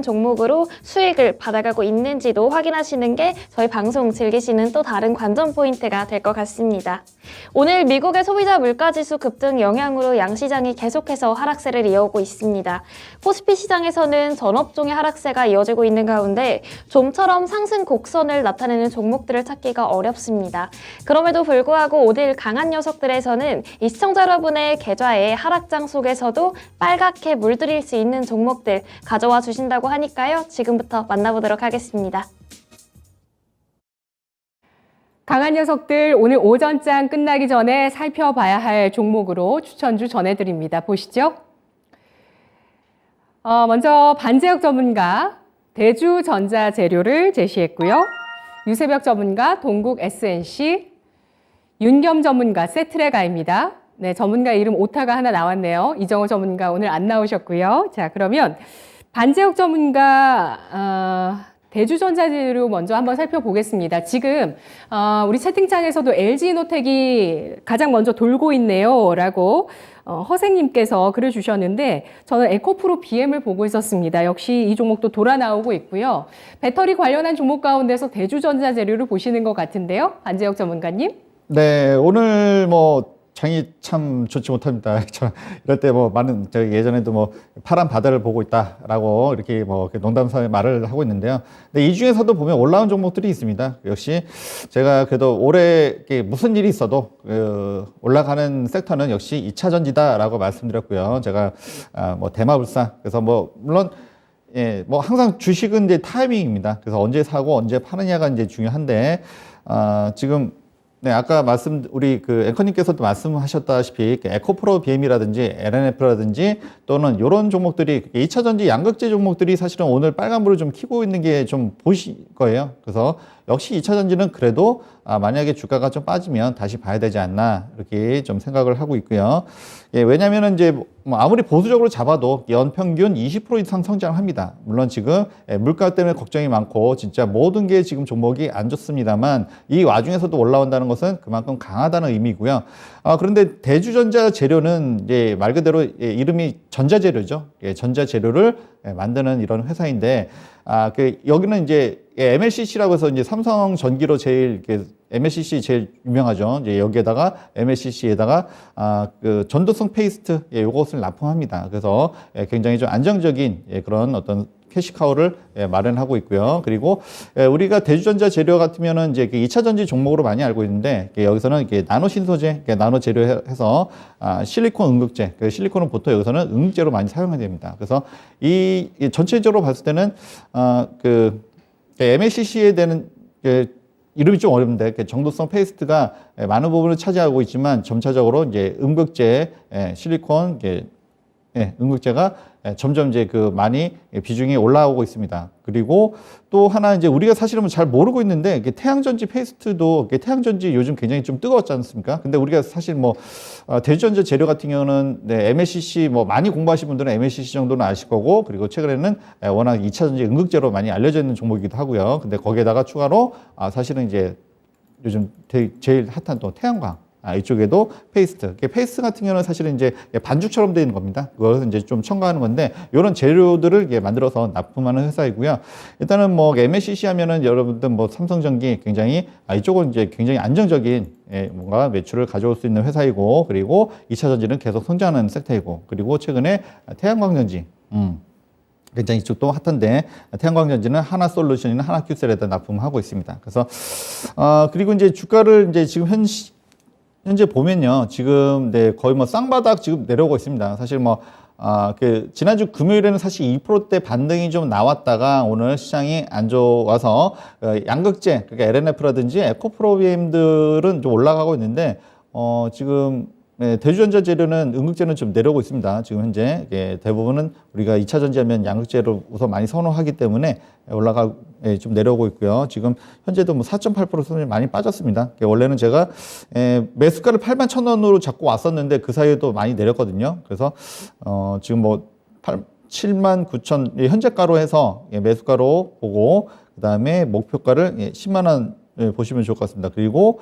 종목으로 수익을 받아가고 있는지도 확인하시는 게 저희 방송 즐기시는 또 다른 관전 포인트가 될 것 같습니다. 오늘 미국의 소비자 물가지수 급등 영향으로 양시장이 계속해서 하락세를 이어오고 있습니다. 코스피 시장에서는 전업종의 하락세가 이어지고 있는 가운데 좀처럼 상승 곡선을 나타내는 종목들을 찾기가 어렵습니다. 그럼에도 불구하고 오늘 강한 녀석들에서는 이 시청자 여러분의 계좌의 하락장 속에서도 빨갛게 물들일 수 있는 종목들 가져와 주신다고 하니까요. 지금부터 만나보도록 하겠습니다. 강한 녀석들 오늘 오전장 끝나기 전에 살펴봐야 할 종목으로 추천주 전해드립니다. 보시죠. 먼저 반재혁 전문가 대주전자재료를 제시했고요. 유세벽 전문가 동국 SNC, 윤겸 전문가 세트레가입니다. 네, 전문가 이름 오타가 하나 나왔네요. 이정호 전문가 오늘 안 나오셨고요. 자, 그러면 반재혁 전문가 대주전자재료 먼저 한번 살펴보겠습니다. 지금 우리 채팅창에서도 LG이노텍이 가장 먼저 돌고 있네요 라고 허생님께서 글을 주셨는데 저는 에코프로 BM을 보고 있었습니다. 역시 이 종목도 돌아 나오고 있고요. 배터리 관련한 종목 가운데서 대주전자재료를 보시는 것 같은데요. 반재혁 전문가님. 네, 오늘 뭐 장이 참 좋지 못합니다. 이럴 때 뭐 많은, 제가 예전에도 뭐 파란 바다를 보고 있다라고 이렇게 뭐 농담삼아 말을 하고 있는데요. 근데 이 중에서도 보면 올라온 종목들이 있습니다. 역시 제가 그래도 올해 무슨 일이 있어도 올라가는 섹터는 역시 2차 전지다라고 말씀드렸고요. 제가 뭐 대마불사, 그래서 뭐 물론 예, 뭐 항상 주식은 이제 타이밍입니다. 그래서 언제 사고 언제 파느냐가 이제 중요한데 지금 네, 아까 우리 앵커님께서도 말씀하셨다시피 에코프로 BM이라든지 LNF라든지 또는 이런 종목들이 2차 전지 양극재 종목들이 사실은 오늘 빨간불을 좀 켜고 있는 게 좀 보실 거예요. 그래서 역시 2차 전지는 그래도 만약에 주가가 좀 빠지면 다시 봐야 되지 않나 이렇게 좀 생각을 하고 있고요. 예, 왜냐면은 이제 뭐 아무리 보수적으로 잡아도 연평균 20% 이상 성장합니다. 물론 지금 물가 때문에 걱정이 많고 진짜 모든 게 지금 종목이 안 좋습니다만 이 와중에서도 올라온다는 것은 그만큼 강하다는 의미고요. 그런데 대주전자 재료는 이제 말 그대로 이름이 전자재료죠. 전자재료를 만드는 이런 회사인데 여기는 이제 MLCC라고 해서 이제 삼성전기로 제일 MLCC 제일 유명하죠. 이제 여기에다가 MLCC에다가 전도성 페이스트 요것을 납품합니다. 그래서 굉장히 좀 안정적인 그런 어떤 캐시카우를 마련하고 있고요. 그리고 우리가 대주전자 재료 같으면은 이제 2차 전지 종목으로 많이 알고 있는데 여기서는 이렇게 나노 신소재, 나노 재료해서 실리콘 응극재, 실리콘은 보통 여기서는 응극재로 많이 사용이 됩니다. 그래서 이 전체적으로 봤을 때는 MLCC에 대한 이름이 좀 어렵는데 정도성 페이스트가 많은 부분을 차지하고 있지만 점차적으로 이제 응극재, 실리콘, 응극재가 점점 이제 많이 비중이 올라오고 있습니다. 그리고 또 하나 이제 우리가 사실은 잘 모르고 있는데 태양전지 페이스트도 태양전지 요즘 굉장히 좀 뜨거웠지 않습니까? 근데 우리가 사실 뭐 대주전자 재료 같은 경우는 MLCC 뭐 많이 공부하신 분들은 MLCC 정도는 아실 거고, 그리고 최근에는 워낙 2차 전지 응극재로 많이 알려져 있는 종목이기도 하고요. 근데 거기에다가 추가로 사실은 이제 요즘 제일 핫한 또 태양광, 이쪽에도 페이스트. 페이스트 같은 경우는 사실은 이제 반죽처럼 되어 있는 겁니다. 그것을 이제 좀 첨가하는 건데, 이런 재료들을 만들어서 납품하는 회사이고요. 일단은 뭐 MLCC 하면은 여러분들 뭐 삼성전기 굉장히, 이쪽은 이제 굉장히 안정적인 뭔가 매출을 가져올 수 있는 회사이고, 그리고 2차 전지는 계속 성장하는 섹터이고, 그리고 최근에 태양광전지, 굉장히 이쪽도 핫한데, 태양광전지는 하나솔루션이나 하나큐셀에다 납품하고 있습니다. 그래서, 그리고 이제 주가를 이제 지금 현재 보면요, 지금 거의 뭐 쌍바닥 지금 내려오고 있습니다. 사실 뭐 지난주 금요일에는 사실 2%대 반등이 좀 나왔다가 오늘 시장이 안 좋아서 양극재, 그러니까 LNF라든지 에코프로비엠들은 좀 올라가고 있는데 지금 대주전자 재료는 음극재는 좀 내려오고 있습니다. 지금 현재 대부분은 우리가 2차 전지하면 양극재로 우선 많이 선호하기 때문에 좀 내려오고 있고요. 지금 현재도 뭐 4.8% 수준이 많이 빠졌습니다. 원래는 제가 매수가를 81,000원으로 잡고 왔었는데 그 사이에도 많이 내렸거든요. 그래서 지금 뭐 79,000 현재가로 해서 매수가로 보고 그다음에 목표가를 10만 원 보시면 좋을 것 같습니다. 그리고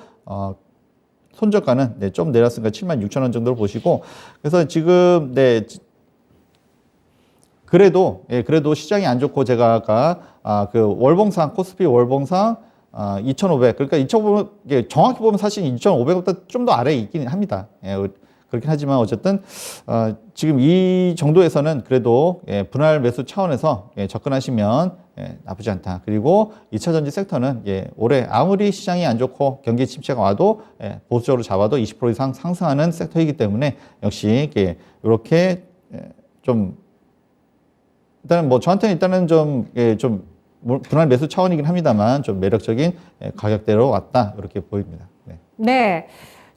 손절가는 좀 내렸으니까 76,000원 정도로 보시고, 그래서 지금 그래도 시장이 안 좋고 제가 아까 그 월봉상 코스피 월봉상 2,500, 그러니까 2,500 정확히 보면 사실 2,500보다 좀 더 아래에 있긴 합니다. 그렇긴 하지만 어쨌든 지금 이 정도에서는 그래도 분할 매수 차원에서 접근하시면 나쁘지 않다. 그리고 2차 전지 섹터는 올해 아무리 시장이 안 좋고 경기 침체가 와도 보수적으로 잡아도 20% 이상 상승하는 섹터이기 때문에 역시 이렇게 좀 일단은 뭐 저한테는 일단은 좀 분할 매수 차원이긴 합니다만 좀 매력적인 가격대로 왔다 이렇게 보입니다. 네. 네.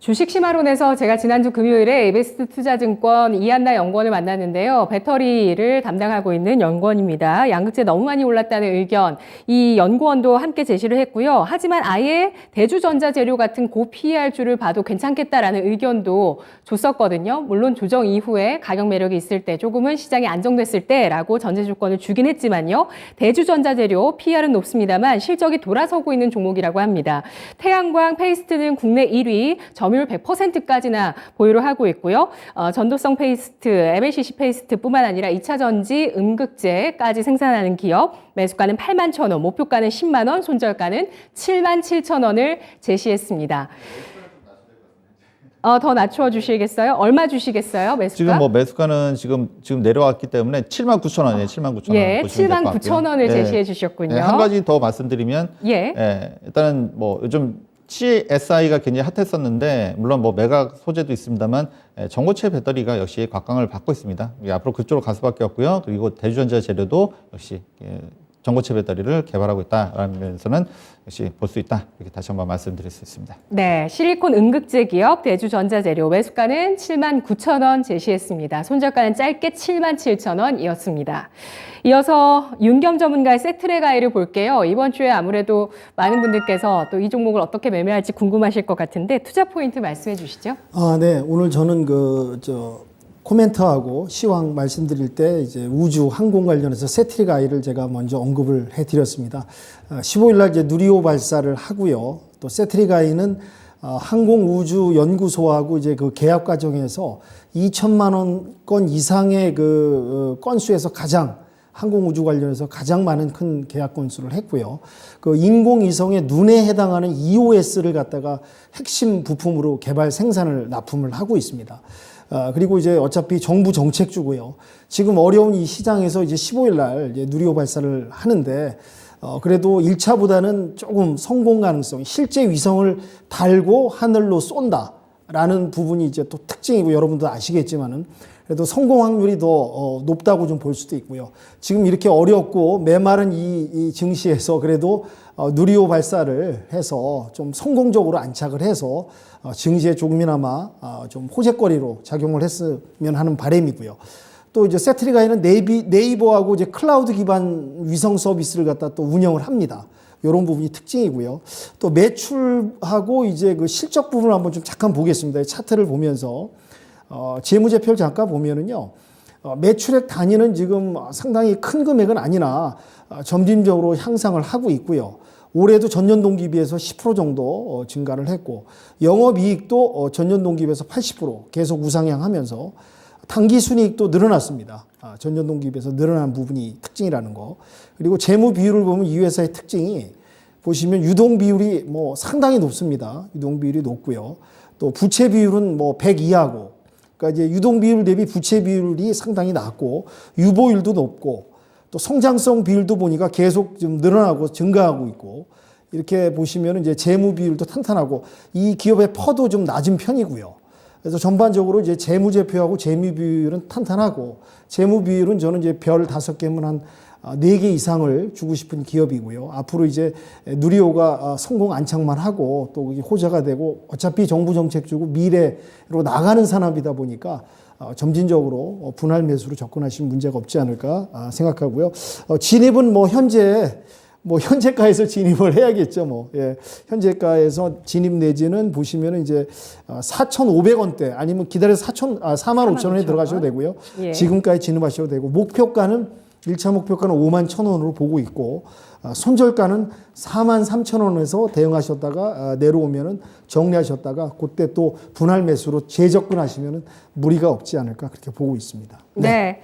주식심화론에서 제가 지난주 금요일에 에베스트 투자증권 이한나 연구원을 만났는데요. 배터리를 담당하고 있는 연구원입니다. 양극재 너무 많이 올랐다는 의견, 이 연구원도 함께 제시를 했고요. 하지만 아예 대주전자재료 같은 고 PER주를 봐도 괜찮겠다라는 의견도 줬었거든요. 물론 조정 이후에 가격 매력이 있을 때, 조금은 시장이 안정됐을 때라고 전제 조건을 주긴 했지만요. 대주전자재료 PER은 높습니다만 실적이 돌아서고 있는 종목이라고 합니다. 태양광 페이스트는 국내 1위, 점유율 100%까지나 보유를 하고 있고요. 전도성 페이스트, MLCC 페이스트뿐만 아니라 2차 전지, 음극재까지 생산하는 기업, 매수가는 81,000원, 목표가는 10만 원, 손절가는 77,000원을 제시했습니다. 더 낮춰 주시겠어요? 얼마 주시겠어요? 매수가? 지금 뭐 매수가는 지금 내려왔기 때문에 79,000원이에요. 79,000원. 예, 79,000원을 제시해 주셨군요. 한 가지 더 말씀드리면 일단은 뭐 요즘 CSI가 굉장히 핫했었는데 물론 뭐 매각 소재도 있습니다만 전고체 배터리가 역시 곽강을 받고 있습니다. 앞으로 그쪽으로 갈 수밖에 없고요. 그리고 대주전자 재료도 역시 전고체 배터리를 개발하고 있다라는 면에서는 역시 볼 수 있다. 이렇게 다시 한번 말씀드릴 수 있습니다. 네, 실리콘 음극재 기업 대주전자재료 매수가는 79,000원 제시했습니다. 손절가는 짧게 77,000원이었습니다. 이어서 윤겸 전문가의 세트레가이를 볼게요. 이번 주에 아무래도 많은 분들께서 또 이 종목을 어떻게 매매할지 궁금하실 것 같은데 투자 포인트 말씀해 주시죠. 네. 오늘 저는 코멘트하고 시황 말씀드릴 때 이제 우주 항공 관련해서 세트리가이를 제가 먼저 언급을 해드렸습니다. 15일 날 이제 누리호 발사를 하고요. 또 세트리가이는 항공우주연구소하고 이제 그 계약 과정에서 2천만 원건 이상의 그 건수에서 항공우주 관련해서 가장 많은 큰 계약 건수를 했고요. 그 인공위성의 눈에 해당하는 EOS를 갖다가 핵심 부품으로 개발 생산을 납품을 하고 있습니다. 그리고 이제 어차피 정부 정책주고요. 지금 어려운 이 시장에서 이제 15일 날 이제 누리호 발사를 하는데, 그래도 1차보다는 조금 성공 가능성, 실제 위성을 달고 하늘로 쏜다라는 부분이 이제 또 특징이고 여러분도 아시겠지만은 그래도 성공 확률이 더 높다고 좀 볼 수도 있고요. 지금 이렇게 어렵고 메마른 이 증시에서 그래도 누리호 발사를 해서 좀 성공적으로 안착을 해서 증시에 조금이나마 좀 호재거리로 작용을 했으면 하는 바람이고요. 또 이제 세트리가이는 네이버하고 이제 클라우드 기반 위성 서비스를 갖다 또 운영을 합니다. 이런 부분이 특징이고요. 또 매출하고 이제 그 실적 부분을 한번 좀 잠깐 보겠습니다. 차트를 보면서 재무제표를 잠깐 보면은요. 매출액 단위는 지금 상당히 큰 금액은 아니나 점진적으로 향상을 하고 있고요. 올해도 전년 동기 비해서 10% 정도 증가를 했고 영업이익도 전년 동기 비해서 80% 계속 우상향하면서 당기순이익도 늘어났습니다. 전년 동기 비해서 늘어난 부분이 특징이라는 거. 그리고 재무 비율을 보면 이 회사의 특징이 보시면 유동 비율이 뭐 상당히 높습니다. 유동 비율이 높고요. 또 부채 비율은 뭐 100 이하고, 그러니까 이제 유동 비율 대비 부채 비율이 상당히 낮고 유보율도 높고 또 성장성 비율도 보니까 계속 좀 늘어나고 증가하고 있고, 이렇게 보시면 이제 재무 비율도 탄탄하고 이 기업의 퍼도 좀 낮은 편이고요. 그래서 전반적으로 이제 재무제표하고 재무 비율은 탄탄하고 재무 비율은 저는 이제 별 5개면 한 4개 이상을 주고 싶은 기업이고요. 앞으로 이제 누리호가 성공 안착만 하고 또 호재가 되고 어차피 정부 정책 주고 미래로 나가는 산업이다 보니까 점진적으로 분할 매수로 접근하시면 문제가 없지 않을까 생각하고요. 진입은 현재가에서 진입을 해야겠죠. 예. 현재가에서 진입 내지는 보시면은 이제 4,500원대 아니면 기다려서 45,000원에 들어가셔도 되고요. 예. 지금까지 진입하셔도 되고 목표가는 1차 목표가는 51,000원으로 보고 있고 손절가는 43,000원에서 대응하셨다가 내려오면은 정리하셨다가 그때 또 분할 매수로 재접근하시면은 무리가 없지 않을까 그렇게 보고 있습니다. 네.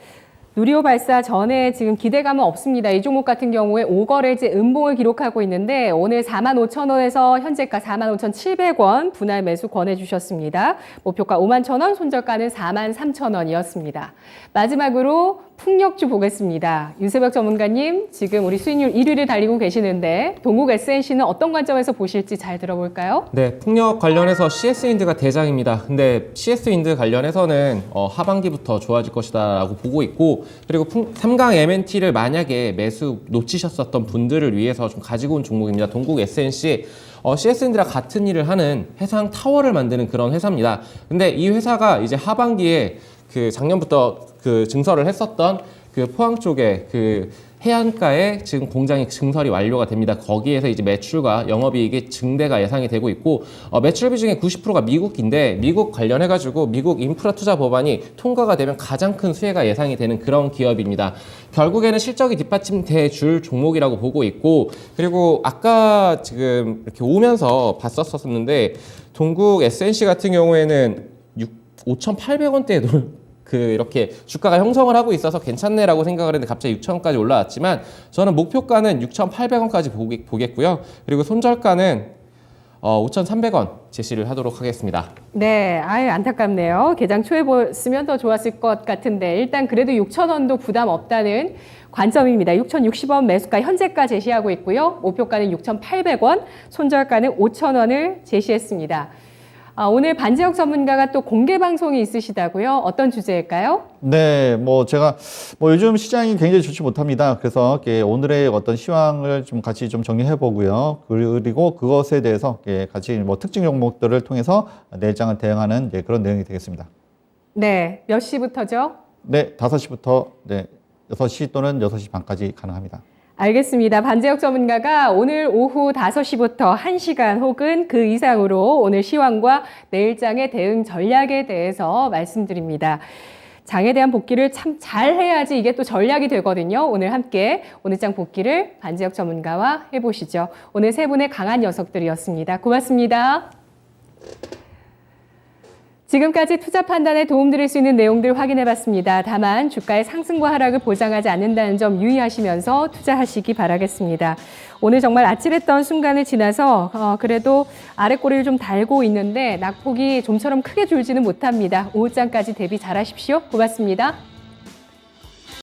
누리호 발사 전에 지금 기대감은 없습니다. 이 종목 같은 경우에 5거래제 음봉을 기록하고 있는데 오늘 45,000원에서 현재가 45,700원 분할 매수 권해주셨습니다. 목표가 51,000원, 손절가는 43,000원이었습니다. 마지막으로 풍력주 보겠습니다. 윤세벽 전문가님, 지금 우리 수익률 1위를 달리고 계시는데 동국 SNC는 어떤 관점에서 보실지 잘 들어볼까요? 네, 풍력 관련해서 CS인드가 대장입니다. 근데 CS인드 관련해서는 하반기부터 좋아질 것이다라고 보고 있고, 그리고 3강 MNT를 만약에 매수 놓치셨었던 분들을 위해서 좀 가지고 온 종목입니다. 동국 SNC. CS인드랑 같은 일을 하는 해상 타워를 만드는 그런 회사입니다. 근데 이 회사가 이제 하반기에 그 작년부터 그 증설을 했었던 그 포항 쪽에 그 해안가에 지금 공장이 증설이 완료가 됩니다. 거기에서 이제 매출과 영업이익의 증대가 예상이 되고 있고, 매출비 중에 90%가 미국인데 미국 관련해가지고 미국 인프라 투자 법안이 통과가 되면 가장 큰 수혜가 예상이 되는 그런 기업입니다. 결국에는 실적이 뒷받침돼 줄 종목이라고 보고 있고, 그리고 아까 지금 이렇게 오면서 봤었었는데 동국 SNC 같은 경우에는 5,800원대에 이렇게 주가가 형성을 하고 있어서 괜찮네라고 생각을 했는데 갑자기 6,000원까지 올라왔지만 저는 목표가는 6,800원까지 보겠고요. 그리고 손절가는 5,300원 제시를 하도록 하겠습니다. 네, 안타깝네요. 개장 초에 봤으면 더 좋았을 것 같은데 일단 그래도 6,000원도 부담 없다는 관점입니다. 6,060원 매수가 현재가 제시하고 있고요. 목표가는 6,800원, 손절가는 5,000원을 제시했습니다. 오늘 반지혁 전문가가 또 공개 방송이 있으시다고요? 어떤 주제일까요? 네, 제가 요즘 시장이 굉장히 좋지 못합니다. 그래서 오늘의 어떤 시황을 좀 같이 좀 정리해 보고요. 그리고 그것에 대해서 같이 특징 종목들을 통해서 내장을 대응하는 그런 내용이 되겠습니다. 네, 몇 시부터죠? 네, 5시부터 6시 또는 6시 반까지 가능합니다. 알겠습니다. 반재혁 전문가가 오늘 오후 5시부터 1시간 혹은 그 이상으로 오늘 시황과 내일장의 대응 전략에 대해서 말씀드립니다. 장에 대한 복귀를 참 잘 해야지 이게 또 전략이 되거든요. 오늘 함께 오늘장 복귀를 반재혁 전문가와 해보시죠. 오늘 세 분의 강한 녀석들이었습니다. 고맙습니다. 지금까지 투자 판단에 도움드릴 수 있는 내용들 확인해봤습니다. 다만 주가의 상승과 하락을 보장하지 않는다는 점 유의하시면서 투자하시기 바라겠습니다. 오늘 정말 아찔했던 순간을 지나서 그래도 아랫꼬리를 좀 달고 있는데 낙폭이 좀처럼 크게 줄지는 못합니다. 오후장까지 대비 잘하십시오. 고맙습니다.